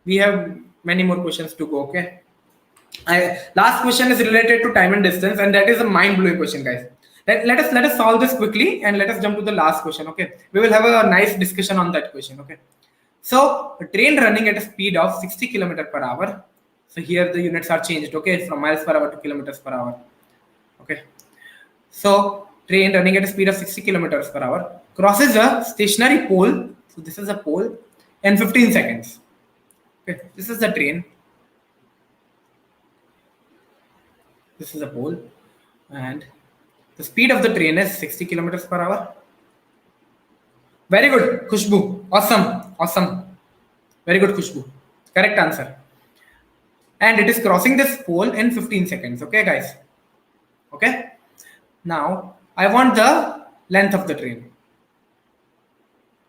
We have many more questions to go, okay? Last question is related to time and distance, and that is a mind-blowing question, guys. Let us solve this quickly and let us jump to the last question. Okay, we will have a nice discussion on that question. Okay, so a train running at a speed of 60 kilometer per hour. So here the units are changed. Okay, from miles per hour to kilometers per hour. Okay, so train running at a speed of 60 kilometers per hour crosses a stationary pole. So this is a pole in 15 seconds. Okay, this is the train. This is a pole, and the speed of the train is 60 kilometers per hour. Very good, Khushbu. Awesome, awesome. Very good, Khushbu. Correct answer. And it is crossing this pole in 15 seconds. Okay, guys. Okay. Now, I want the length of the train.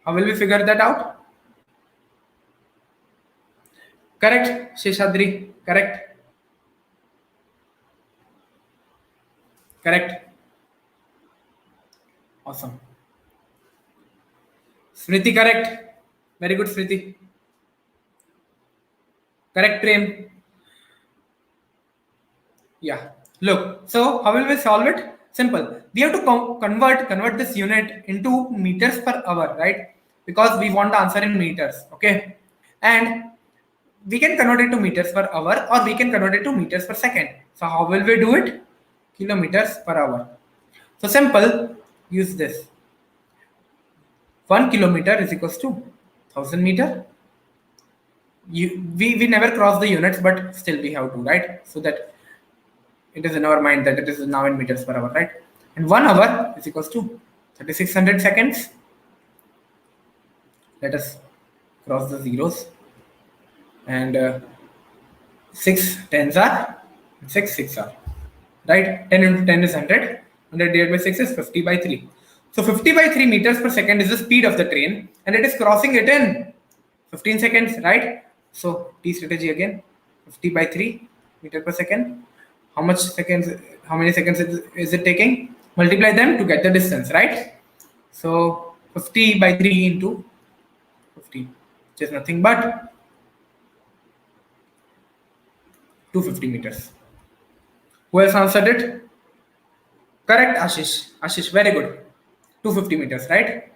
How will we figure that out? Correct, Sheshadri. Correct. Correct. Awesome. Smriti, correct. Very good, Smriti. Correct, train. Yeah. Look. So how will we solve it? Simple. We have to convert this unit into meters per hour, right? Because we want the answer in meters. Okay. And we can convert it to meters per hour, or we can convert it to meters per second. So how will we do it? Kilometers per hour. So simple. Use this. 1 kilometer is equals to 1000 meter. We never cross the units, but still we have to, right? So that it is in our mind that it is now in meters per hour, right? And 1 hour is equals to 3600 seconds. Let us cross the zeros. And 6 tens are 6 are, right? 10 into 10 is 100. 100 divided by 6 is 50 by 3. So 50 by 3 meters per second is the speed of the train, and it is crossing it in 15 seconds, right? So T strategy again. 50 by 3 meter per second. How many seconds is it taking? Multiply them to get the distance, right? So 50 by 3 into 50, which is nothing but 250 meters. Who else answered it? Correct, Ashish. Ashish, very good. 250 meters, right?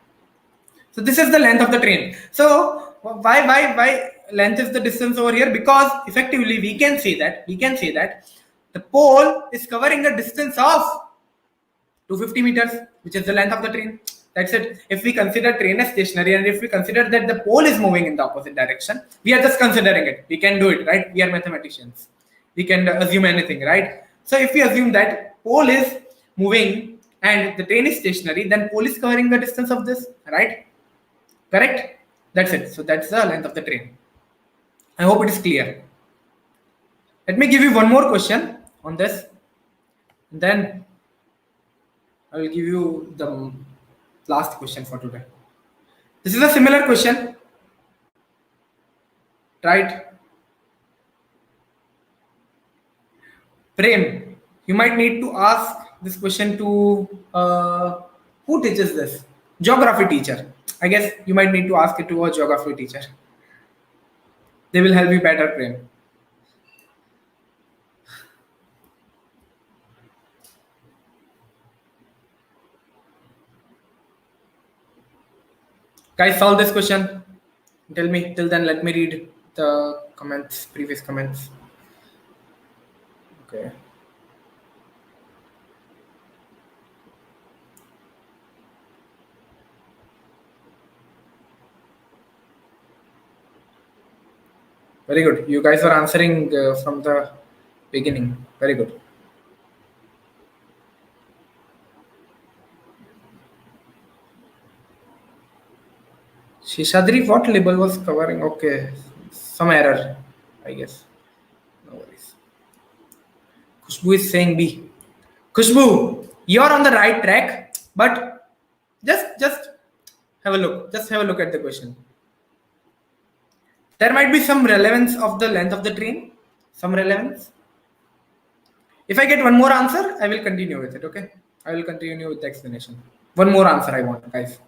So this is the length of the train. So why length is the distance over here? Because effectively we can say that the pole is covering a distance of 250 meters, which is the length of the train. That's it. If we consider train as stationary, and if we consider that the pole is moving in the opposite direction, we are just considering it. We can do it, right? We are mathematicians. We can assume anything, right? So if we assume that pole is moving and the train is stationary, then pole is covering the distance of this, right? Correct? That's it. So that's the length of the train. I hope it is clear. Let me give you one more question on this. Then I will give you the last question for today. This is a similar question, right? Prem, you might need to ask this question to who teaches this? Geography teacher. I guess you might need to ask it to a geography teacher. They will help you better, Prem. Guys, solve this question. Tell me. Till then, let me read the comments, previous comments. Okay. Very good. You guys are answering from the beginning. Very good. Shishadri, what label was covering? Okay, some error, I guess. No worries. Khushbu is saying B. Khushbu, you're on the right track, but just have a look. Just have a look at the question. There might be some relevance of the length of the train. Some relevance. If I get one more answer, I will continue with it. Okay, I will continue with the explanation. One more answer I want, guys.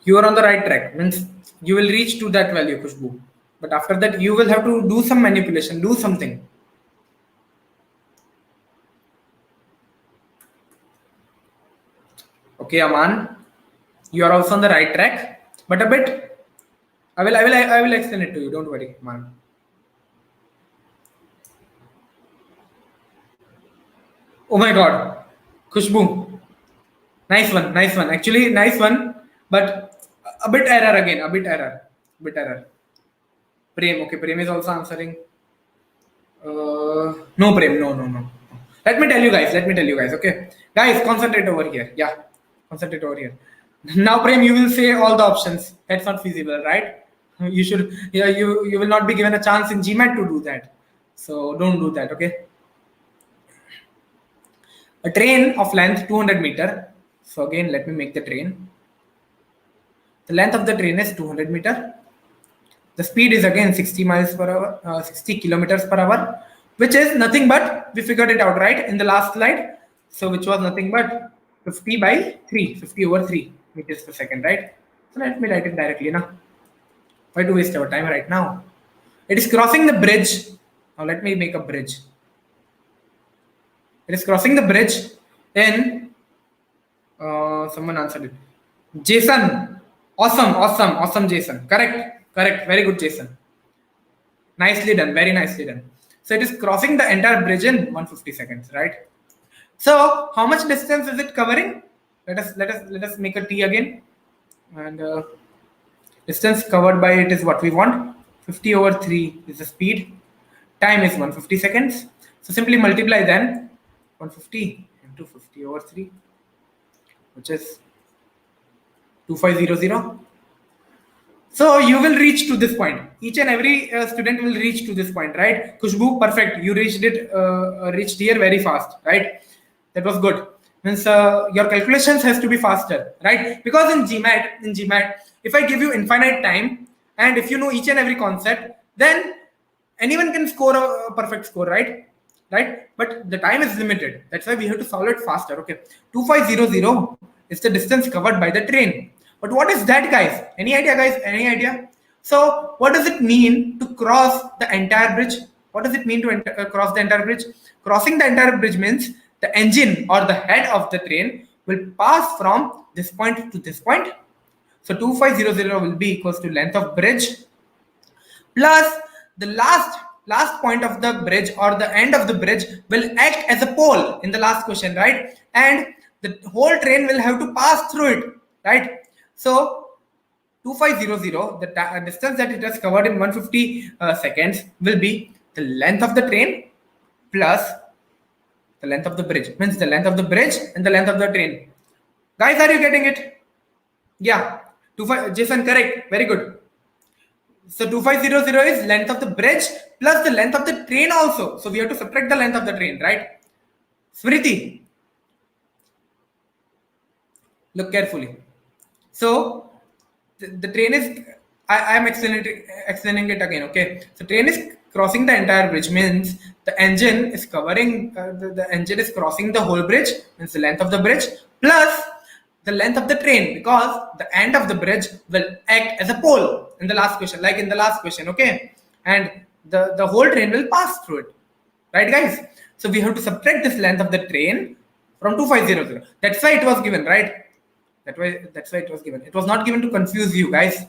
You are on the right track. Means you will reach to that value, Khushbu. But after that, you will have to do some manipulation, do something. Okay, Aman, you are also on the right track, but a bit. I will explain it to you. Don't worry, Aman. Oh my God, Khushbu, nice one, nice one. Actually, nice one, but a bit error again. A bit error, bit error. Prem, okay, Prem is also answering. No, Prem, no, no, no. Let me tell you guys. Let me tell you guys. Okay, guys, concentrate over here. Yeah, concentrate over here. Now, Prem, you will say all the options. That's not feasible, right? You should. Yeah, you will not be given a chance in GMAT to do that. So don't do that. Okay. A train of length 200 meter. So again, let me make the train. The length of the train is 200 meter. The speed is again 60 miles per hour, 60 kilometers per hour, which is nothing but, we figured it out right in the last slide. So which was nothing but 50 by 3, 50 over 3 meters per second, right? So let me write it directly now. Why to waste our time right now? It is crossing the bridge. Now let me make a bridge. It is crossing the bridge in, someone answered it. Jason. Awesome, awesome, awesome, Jason. Correct, correct. Very good, Jason. Nicely done, very nicely done. So it is crossing the entire bridge in 150 seconds, right? So how much distance is it covering? Let us make a T again. And distance covered by it is what we want. 50 over 3 is the speed. Time is 150 seconds. So simply multiply then 150 into 50 over 3, which is 2500. So you will reach to this point. Each and every student will reach to this point, right? Khushbu, perfect. You reached here very fast, right? That was good. Means your calculations has to be faster, right? Because in GMAT, if I give you infinite time and if you know each and every concept, then anyone can score a perfect score, right? Right? But the time is limited. That's why we have to solve it faster. Okay, 2500 is the distance covered by the train. But what is that, guys? Any idea, guys? Any idea? So, what does it mean to cross the entire bridge? What does it mean to cross the entire bridge? Crossing the entire bridge means the engine or the head of the train will pass from this point to this point. So, 2500 will be equals to length of bridge plus the last point of the bridge or the end of the bridge will act as a pole in the last question, right? And the whole train will have to pass through it, right? So 2500, the distance that it has covered in 150 seconds will be the length of the train plus the length of the bridge. Means the length of the bridge and the length of the train. Guys, are you getting it? Yeah. Jason, correct. Very good. So 2500 is length of the bridge plus the length of the train also. So we have to subtract the length of the train, right? Smriti, look carefully. So the train is, I am explaining it again. Okay, so train is crossing the entire bridge means the engine is covering the engine is crossing the whole bridge, means the length of the bridge plus the length of the train, because the end of the bridge will act as a pole in the last question, like in the last question. Okay, and the whole train will pass through it, right, guys? So we have to subtract this length of the train from 2500. That's why it was given, right? That's why it was given. It was not given to confuse you, guys.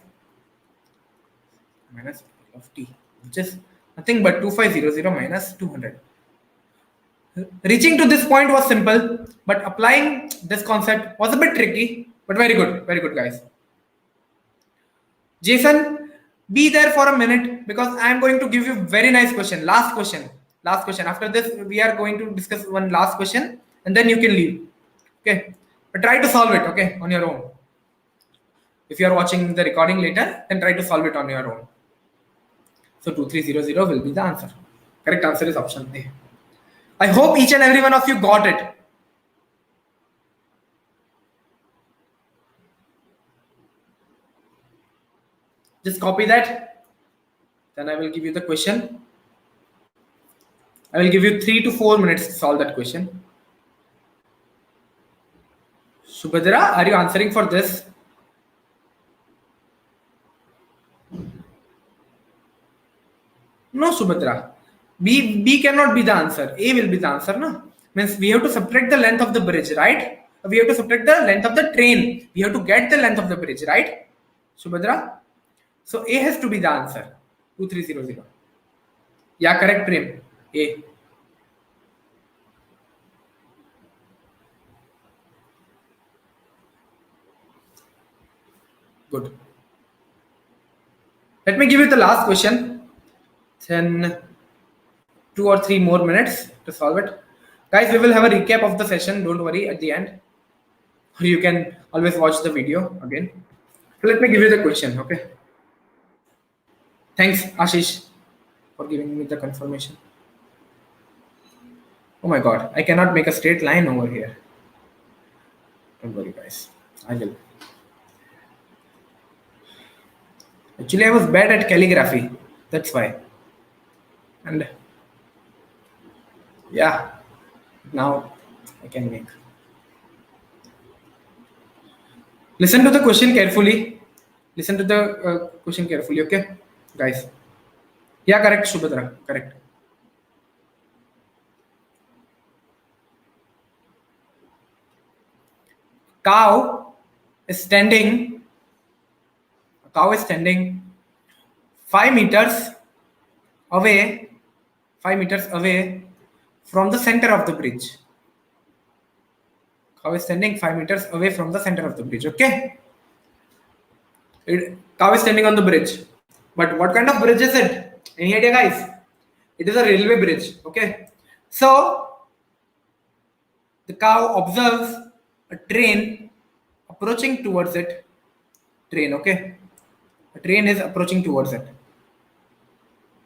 Minus of t, which is nothing but 2500 minus 200. Reaching to this point was simple, but applying this concept was a bit tricky, but very good, guys. Jason, be there for a minute because I am going to give you very nice question. Last question. After this, we are going to discuss one last question and then you can leave. Okay. But try to solve it, okay, on your own. If you are watching the recording later, then try to solve it on your own. So 2300 will be the answer. Correct answer is option A. I hope each and every one of you got it. Just copy that. Then I will give you the question. I will give you 3 to 4 minutes to solve that question. Subhadra, are you answering for this? No, Subhadra. B cannot be the answer. A will be the answer, no? Means we have to subtract the length of the bridge, right? We have to subtract the length of the train. We have to get the length of the bridge, right? Subhadra? So A has to be the answer. 2300. Yeah, correct, Prem. A. Good. Let me give you the last question. Then 2 or 3 more minutes to solve it. Guys, we will have a recap of the session. Don't worry at the end. Or you can always watch the video again. Let me give you the question, okay? Thanks, Ashish, for giving me the confirmation. Oh my god, I cannot make a straight line over here. Don't worry, guys. I will. Actually, I was bad at calligraphy. That's why. And yeah, now I can make. Listen to the question carefully. Listen to the question carefully, okay, guys? Yeah, correct, Subhadra. Correct. Cow is standing. A cow is standing 5 meters away. 5 meters away from the center of the bridge. Cow is standing 5 meters away from the center of the bridge. Okay. Cow is standing on the bridge. But what kind of bridge is it? Any idea, guys? It is a railway bridge. Okay. So the cow observes a train approaching towards it. Train. Okay. A train is approaching towards it.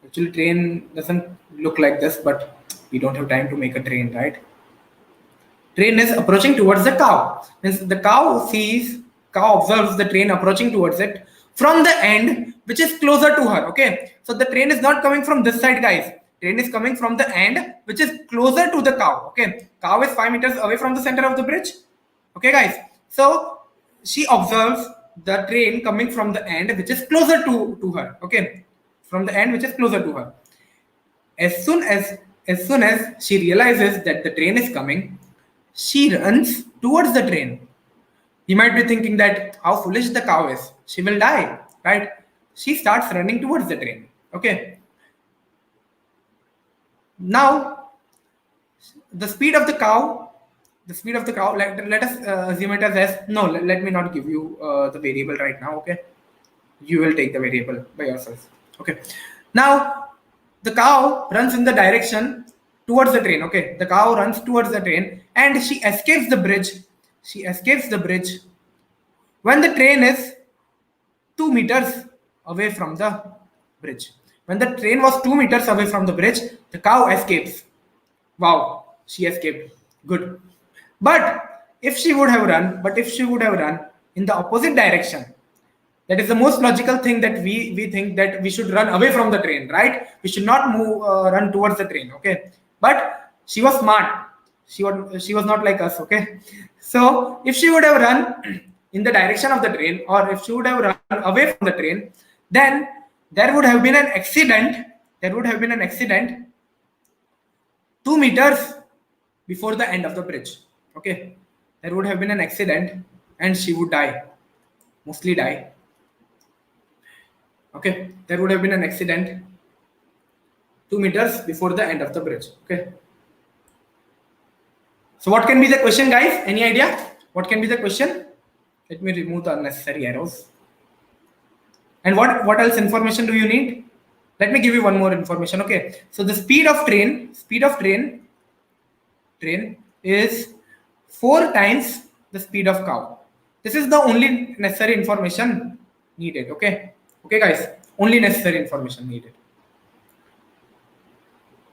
Actually, train doesn't look like this, but we don't have time to make a train, right? Train is approaching towards the cow. Means the cow observes the train approaching towards it from the end, which is closer to her. Okay, so the train is not coming from this side, guys. Train is coming from the end, which is closer to the cow. Okay, cow is 5 meters away from the center of the bridge. Okay, guys. So she observes the train coming from the end, which is closer to her. Okay, from the end, which is closer to her. As soon as she realizes that the train is coming, she runs towards the train. You might be thinking that how foolish the cow is. She will die, right? She starts running towards the train. Okay. Now, the speed of the cow, let us assume it as S. No, let me not give you the variable right now. Okay. You will take the variable by yourself. Okay. Now, the cow runs in the direction towards the train. Okay, the cow runs towards the train and she escapes the bridge. She escapes the bridge when the train is 2 meters away from the bridge. When the train was 2 meters away from the bridge, the cow escapes. Wow, she escaped. Good. But if she would have run in the opposite direction, that is the most logical thing that we think that we should run away from the train, right? We should not run towards the train. Okay, but she was smart. She was not like us. Okay, so if she would have run in the direction of the train, or if she would have run away from the train, then there would have been an accident. 2 meters before the end of the bridge. Okay, there would have been an accident and she would die, mostly die. Okay, there would have been an accident 2 meters before the end of the bridge. Okay, so what can be the question, guys? Any idea what can be the question? Let me remove the unnecessary arrows. And what else information do you need? Let me give you one more information. Okay, so the speed of train is 4 times the speed of cow. This is the only necessary information needed. Okay. Okay, guys. Only necessary information needed.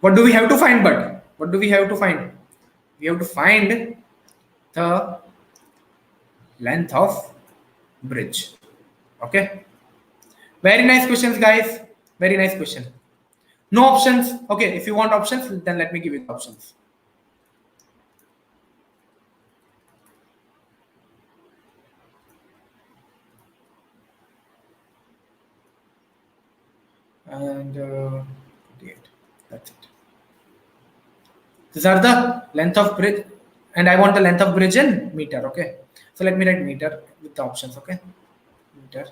What do we have to find? But what do we have to find? We have to find the length of bridge. Okay. Very nice questions, guys. Very nice question. No options. Okay. If you want options, then let me give you the options. And 48. That's it. These are the length of bridge, and I want the length of bridge in meter. Okay, so let me write meter with the options. Okay, meter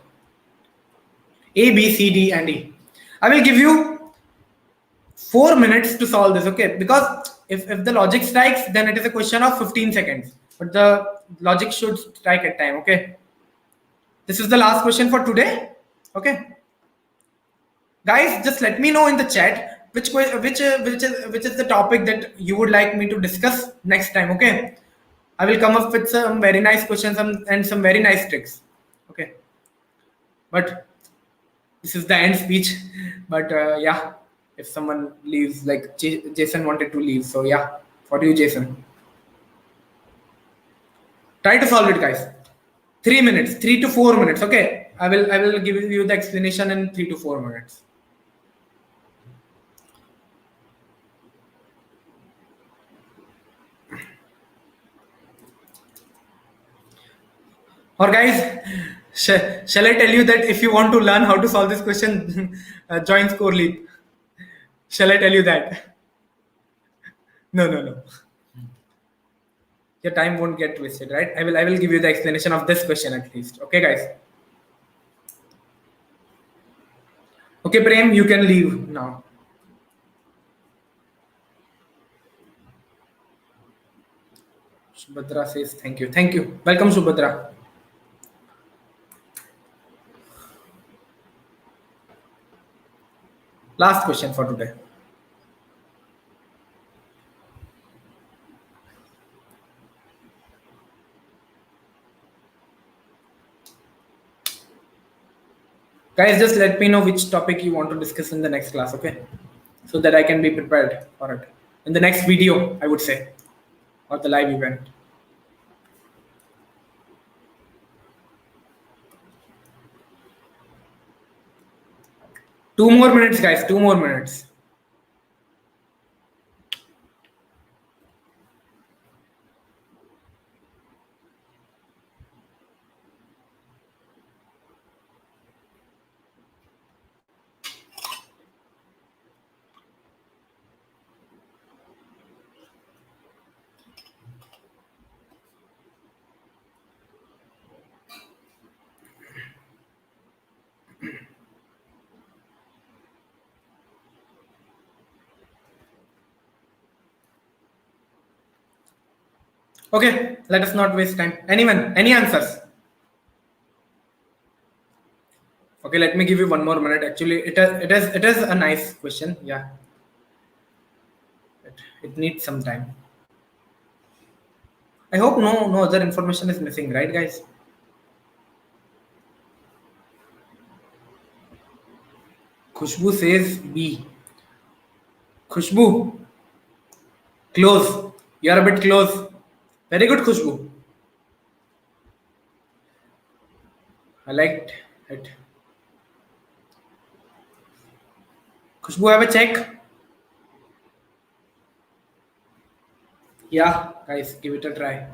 A, B, C, D, and E. I will give you 4 minutes to solve this. Okay, because if the logic strikes, then it is a question of 15 seconds. But the logic should strike at time. Okay, this is the last question for today. Okay, guys, just let me know in the chat which is the topic that you would like me to discuss next time. Okay, I will come up with some very nice questions and some very nice tricks. Okay, but this is the end speech. But yeah, if someone leaves, like Jason wanted to leave, so yeah, for you, Jason, try to solve it, guys. 3 minutes, 3 to 4 minutes. Okay, I will give you the explanation in 3 to 4 minutes. Or guys, shall I tell you that if you want to learn how to solve this question, join ScoreLeap. Shall I tell you that? No, no, no. Your time won't get wasted, right? I will give you the explanation of this question at least. Okay, guys. Okay, Prem, you can leave now. Subhadra says thank you. Thank you. Welcome, Subhadra. Last question for today. Guys, just let me know which topic you want to discuss in the next class, okay? So that I can be prepared for it. In the next video, I would say, or the live event. Two more minutes, guys. 2 more minutes. Okay, let us not waste time. Anyone, any answers? Okay, let me give you 1 more minute. Actually, it is a nice question. Yeah, it needs some time. I hope no other information is missing, right, guys? Khushbu says B. Khushbu, close. You are a bit close. Very good, Khushbu. I liked it. Khushbu, have a check. Yeah, guys, give it a try.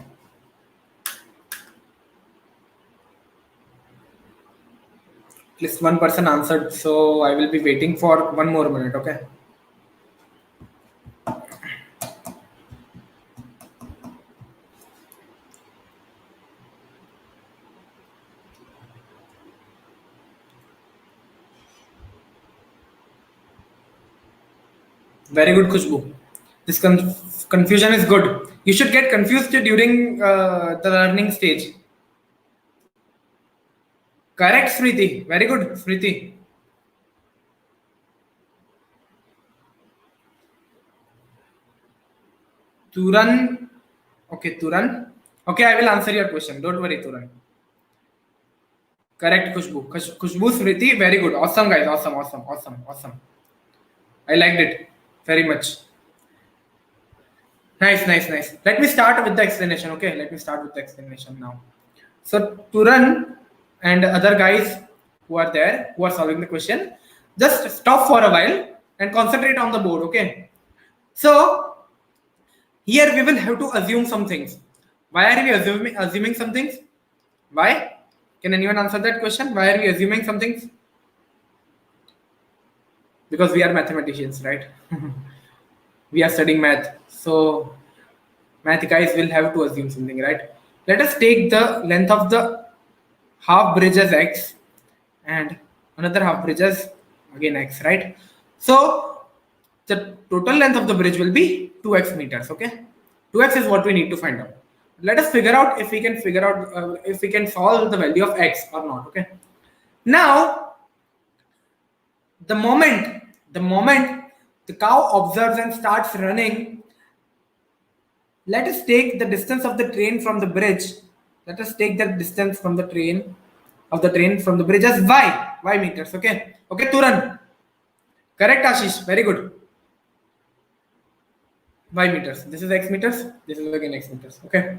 At least one person answered, so I will be waiting for 1 more minute. Okay. Very good, Khushbu. This confusion is good. You should get confused during the learning stage. Correct, Smriti. Very good, Smriti. Turan. Okay, Turan. Okay, I will answer your question. Don't worry, Turan. Correct, Khushbu. Khushbu Smriti, very good. Awesome, guys. Awesome. I liked it very much. Nice. Let me start with the explanation. Okay, let me start with the explanation now. So, Turan and other guys who are there, who are solving the question, just stop for a while and concentrate on the board. Okay. So, here we will have to assume some things. Why are we assuming some things? Why? Can anyone answer that question? Why are we assuming some things? Because we are mathematicians, right? We are studying math. So math guys will have to assume something, right? Let us take the length of the half bridge as x and another half bridge as again x, right? So the total length of the bridge will be 2x meters, okay? 2x is what we need to find out. Let us figure out if we can if we can solve the value of x or not, okay? Now, the moment the cow observes and starts running, let us take the distance of the train from the bridge. Let us take the distance from the train from the bridge as y meters. Okay, Turan. Correct, Ashish. Very good. Y meters. This is x meters. This is again x meters. Okay.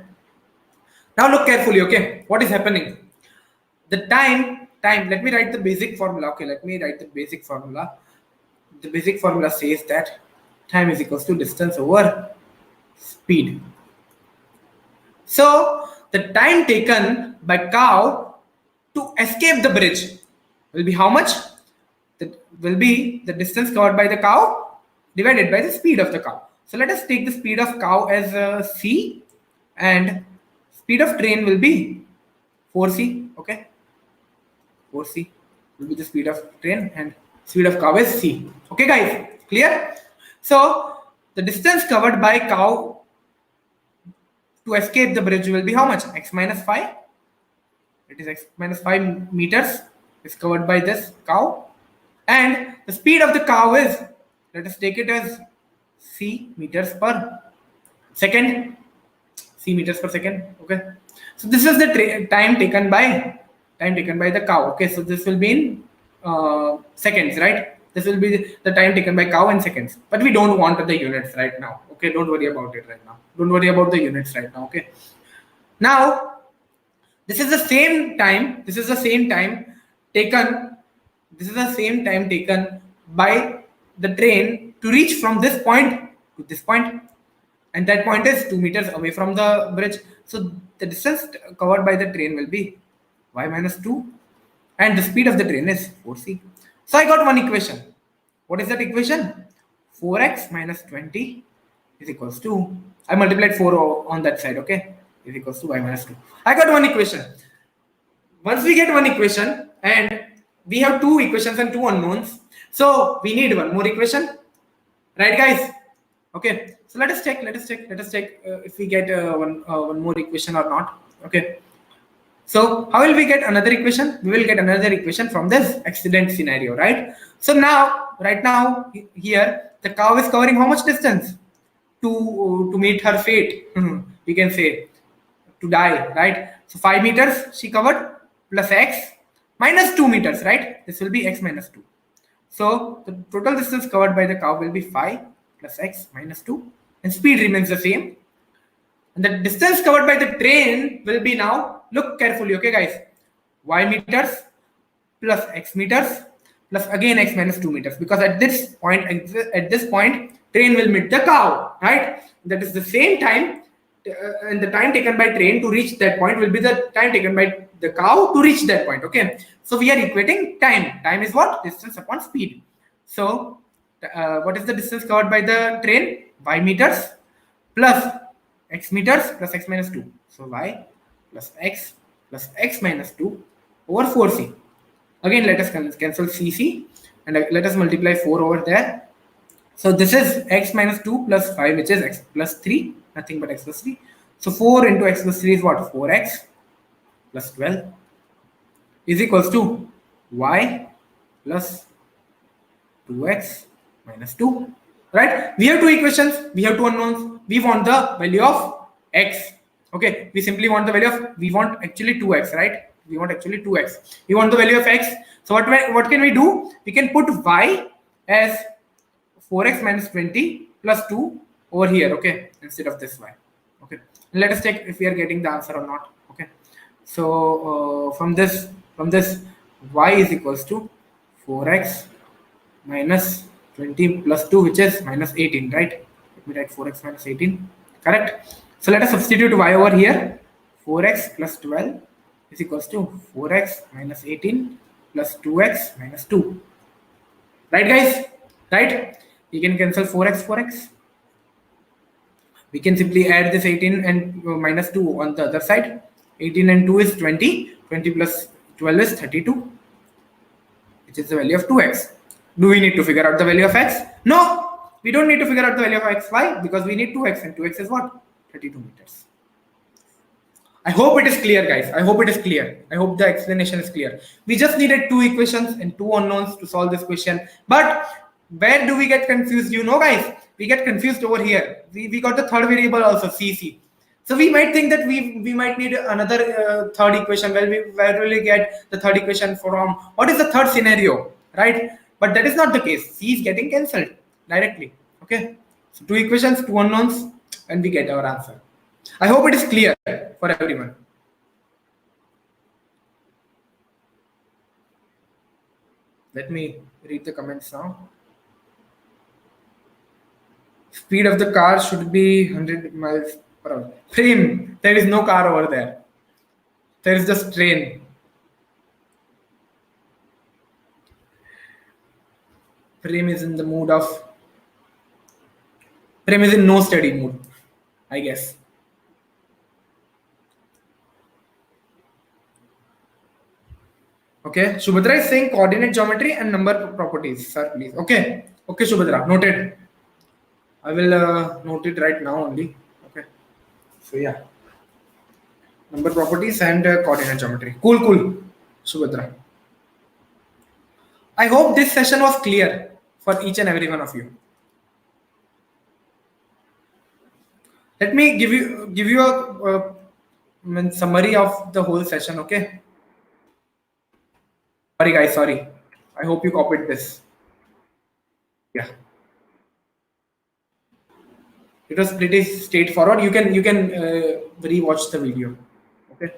Now look carefully. Okay, what is happening? The time. Let me write the basic formula. Okay, let me write the basic formula. The basic formula says that time is equals to distance over speed. So the time taken by cow to escape the bridge will be how much? That will be the distance covered by the cow divided by the speed of the cow. So let us take the speed of cow as c, and speed of train will be 4c. Okay, 4c will be the speed of train and speed of cow is c. Okay, guys, clear? So the distance covered by cow to escape the bridge will be how much? X minus 5. It is x minus 5 meters is covered by this cow. And the speed of the cow is, let us take it as c meters per second. C meters per second. Okay. So this is the time taken by the cow. Okay. So this will be in seconds, right? This will be the time taken by cow in seconds. But we don't want the units right now. Okay. Don't worry about it right now. Don't worry about the units right now. Okay. Now, this is the same time. This is the same time taken. This is the same time taken by the train to reach from this point to this point, and that point is 2 meters away from the bridge. So the distance covered by the train will be y minus 2, and the speed of the train is 4c. So I got one equation. What is that equation? 4x minus 20 is equals to, I multiplied 4 on that side, okay, is equals to y minus 2. I got one equation. Once we get one equation, and we have two equations and two unknowns, so we need one more equation, right, guys? Okay, so let us check if we get one more equation or not. Okay, so how will we get another equation? We will get another equation from this accident scenario, right? So now, right now, here the cow is covering how much distance to meet her fate? We can say to die, right? So 5 meters she covered plus x minus 2 meters, right? This will be x minus 2. So the total distance covered by the cow will be 5 plus x minus 2, and speed remains the same. And the distance covered by the train will be, now look carefully, okay, guys, y meters plus x meters plus again x minus 2 meters, because at this point train will meet the cow, right? That is the same time, and the time taken by train to reach that point will be the time taken by the cow to reach that point. Okay, so we are equating time is what? Distance upon speed. So what is the distance covered by the train? Y meters plus x meters plus x minus 2. So y plus x minus 2 over 4c. Again, let us cancel cc, and let us multiply 4 over there. So this is x minus 2 plus 5, which is x plus 3, nothing but x plus 3. So 4 into x plus 3 is what? 4x plus 12 is equals to y plus 2x minus 2. Right? We have two equations, we have two unknowns. We want the value of x. Okay, we simply want the value of, we want actually 2x, right? We want actually 2x. We want the value of x. So what can we do? We can put y as 4x minus 20 plus 2 over here, okay, instead of this y. Okay, and let us check if we are getting the answer or not. Okay, so from this y is equals to 4x minus 20 plus 2, which is minus 18, right? Let me write 4x minus 18, correct? So let us substitute y over here. 4x plus 12 is equals to 4x minus 18 plus 2x minus 2. Right, guys? Right? We can cancel 4x, 4x. We can simply add this 18 and minus 2 on the other side. 18 and 2 is 20. 20 plus 12 is 32, which is the value of 2x. Do we need to figure out the value of x? No, we don't need to figure out the value of x. Why? Because we need 2x, and 2x is what? 32 meters. I hope it is clear, guys. I hope it is clear. I hope the explanation is clear. We just needed 2 equations and 2 unknowns to solve this question. But where do we get confused? You know, guys, we get confused over here. We got the third variable also, CC. So we might think that we might need another third equation. Where will we get the third equation from? What is the third scenario, right? But that is not the case. C is getting cancelled directly. Okay, so 2 equations, 2 unknowns, and we get our answer. I hope it is clear for everyone. Let me read the comments now. Speed of the car should be 100 miles per hour. Train. There is no car over there. There is just train. Prem is in the mood of. Prem is in no study mood, I guess. Okay, Shubhadra is saying coordinate geometry and number properties, sir, please. Okay, okay, Shubhadra, noted. I will note it right now only. Okay, so yeah, number properties and coordinate geometry. Cool, cool, Shubhadra. I hope this session was clear for each and every one of you. Let me give you a summary of the whole session. Okay. Sorry, guys. Sorry. I hope you copied this. Yeah. It was pretty straightforward. You can rewatch the video. Okay.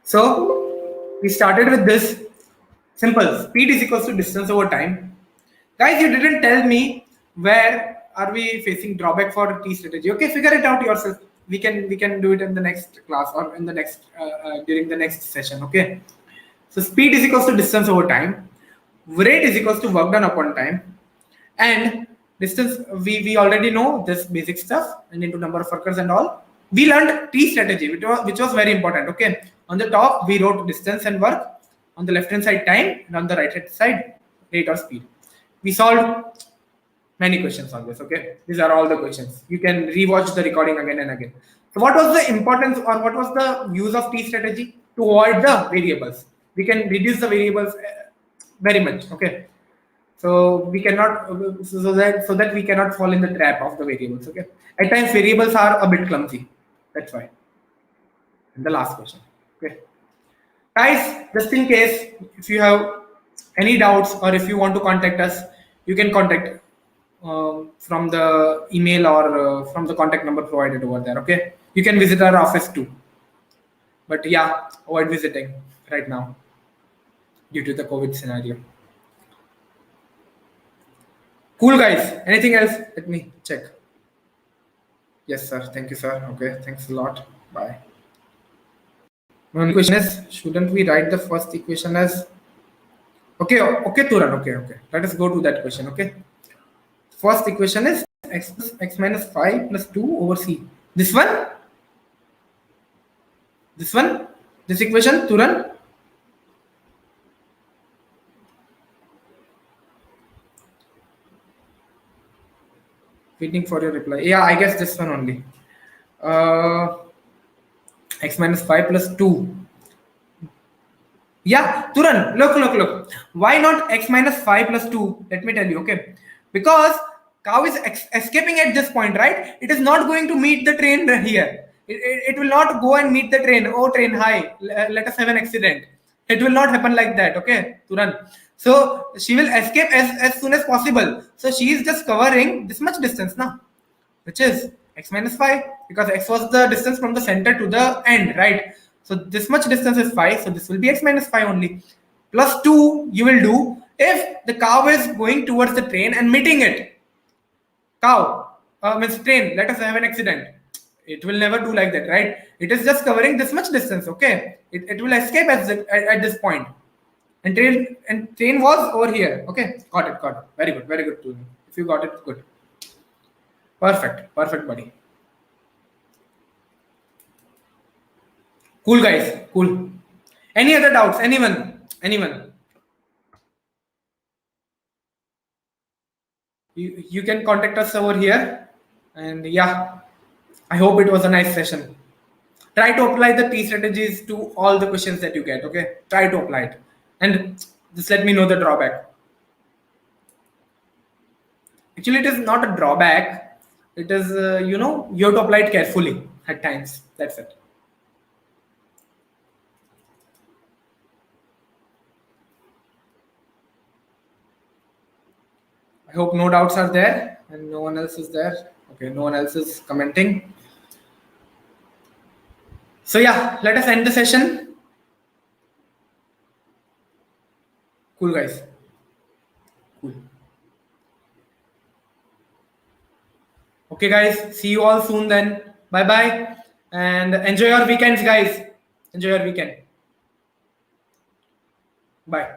So we started with this. Simple. Speed is equals to distance over time. Guys, you didn't tell me where are we facing drawback for T strategy. Okay, figure it out yourself. We can do it in the next class or in the next during the next session. Okay. So speed is equals to distance over time. Rate is equals to work done upon time. And distance, we already know this basic stuff and into number of workers and all. We learned T strategy, which was very important. Okay. On the top, we wrote distance and work. On the left hand side, time. And on the right hand side, rate or speed. We solved many questions on this. Okay. These are all the questions. You can rewatch the recording again and again. So what was the importance or what was the use of T strategy? To avoid the variables. We can reduce the variables very much. Okay, so we cannot so that we cannot fall in the trap of the variables. Okay, at times variables are a bit clumsy. That's why. And the last question. Okay, guys, just in case if you have any doubts or if you want to contact us, you can contact from the email or from the contact number provided over there. Okay, you can visit our office too. But yeah, avoid visiting right now due to the COVID scenario. Cool, guys. Anything else? Let me check. Yes, sir. Thank you, sir. Okay, thanks a lot. Bye. My only question is, shouldn't we write the first equation as... Okay, Turan. Okay. Let us go to that question, okay? First equation is x minus 5 plus 2 over c. This one? This one? This equation, Turan? Waiting for your reply. Yeah, I guess this one only. X minus 5 plus 2. Yeah, Turan, look. Why not x minus 5 plus 2? Let me tell you, okay? Because cow is escaping at this point, right? It is not going to meet the train here. It will not go and meet the train. Oh, train, hi, let us have an accident. It will not happen like that, okay, to run. So she will escape as soon as possible. So she is just covering this much distance now, which is x minus 5, because x was the distance from the center to the end, right? So this much distance is 5, so this will be x minus 5 only. Plus 2 you will do if the cow is going towards the train and meeting it. Cow, means train, let us have an accident. It will never do like that, right? It is just covering this much distance, okay? It will escape at this point. And train was over here. Okay, got it, got it. Very good. If you got it, good. Perfect, buddy. Cool, guys. Cool. Any other doubts? Anyone? You can contact us over here. And yeah, I hope it was a nice session. Try to apply the T strategies to all the questions that you get. Okay, try to apply it, and just let me know the drawback. Actually, it is not a drawback. It is you have to apply it carefully at times. That's it. I hope no doubts are there and no one else is there. Okay, no one else is commenting. So yeah, let us end the session. Cool, guys. Cool. Okay, guys. See you all soon then. Bye bye. And enjoy your weekends, guys. Enjoy your weekend. Bye.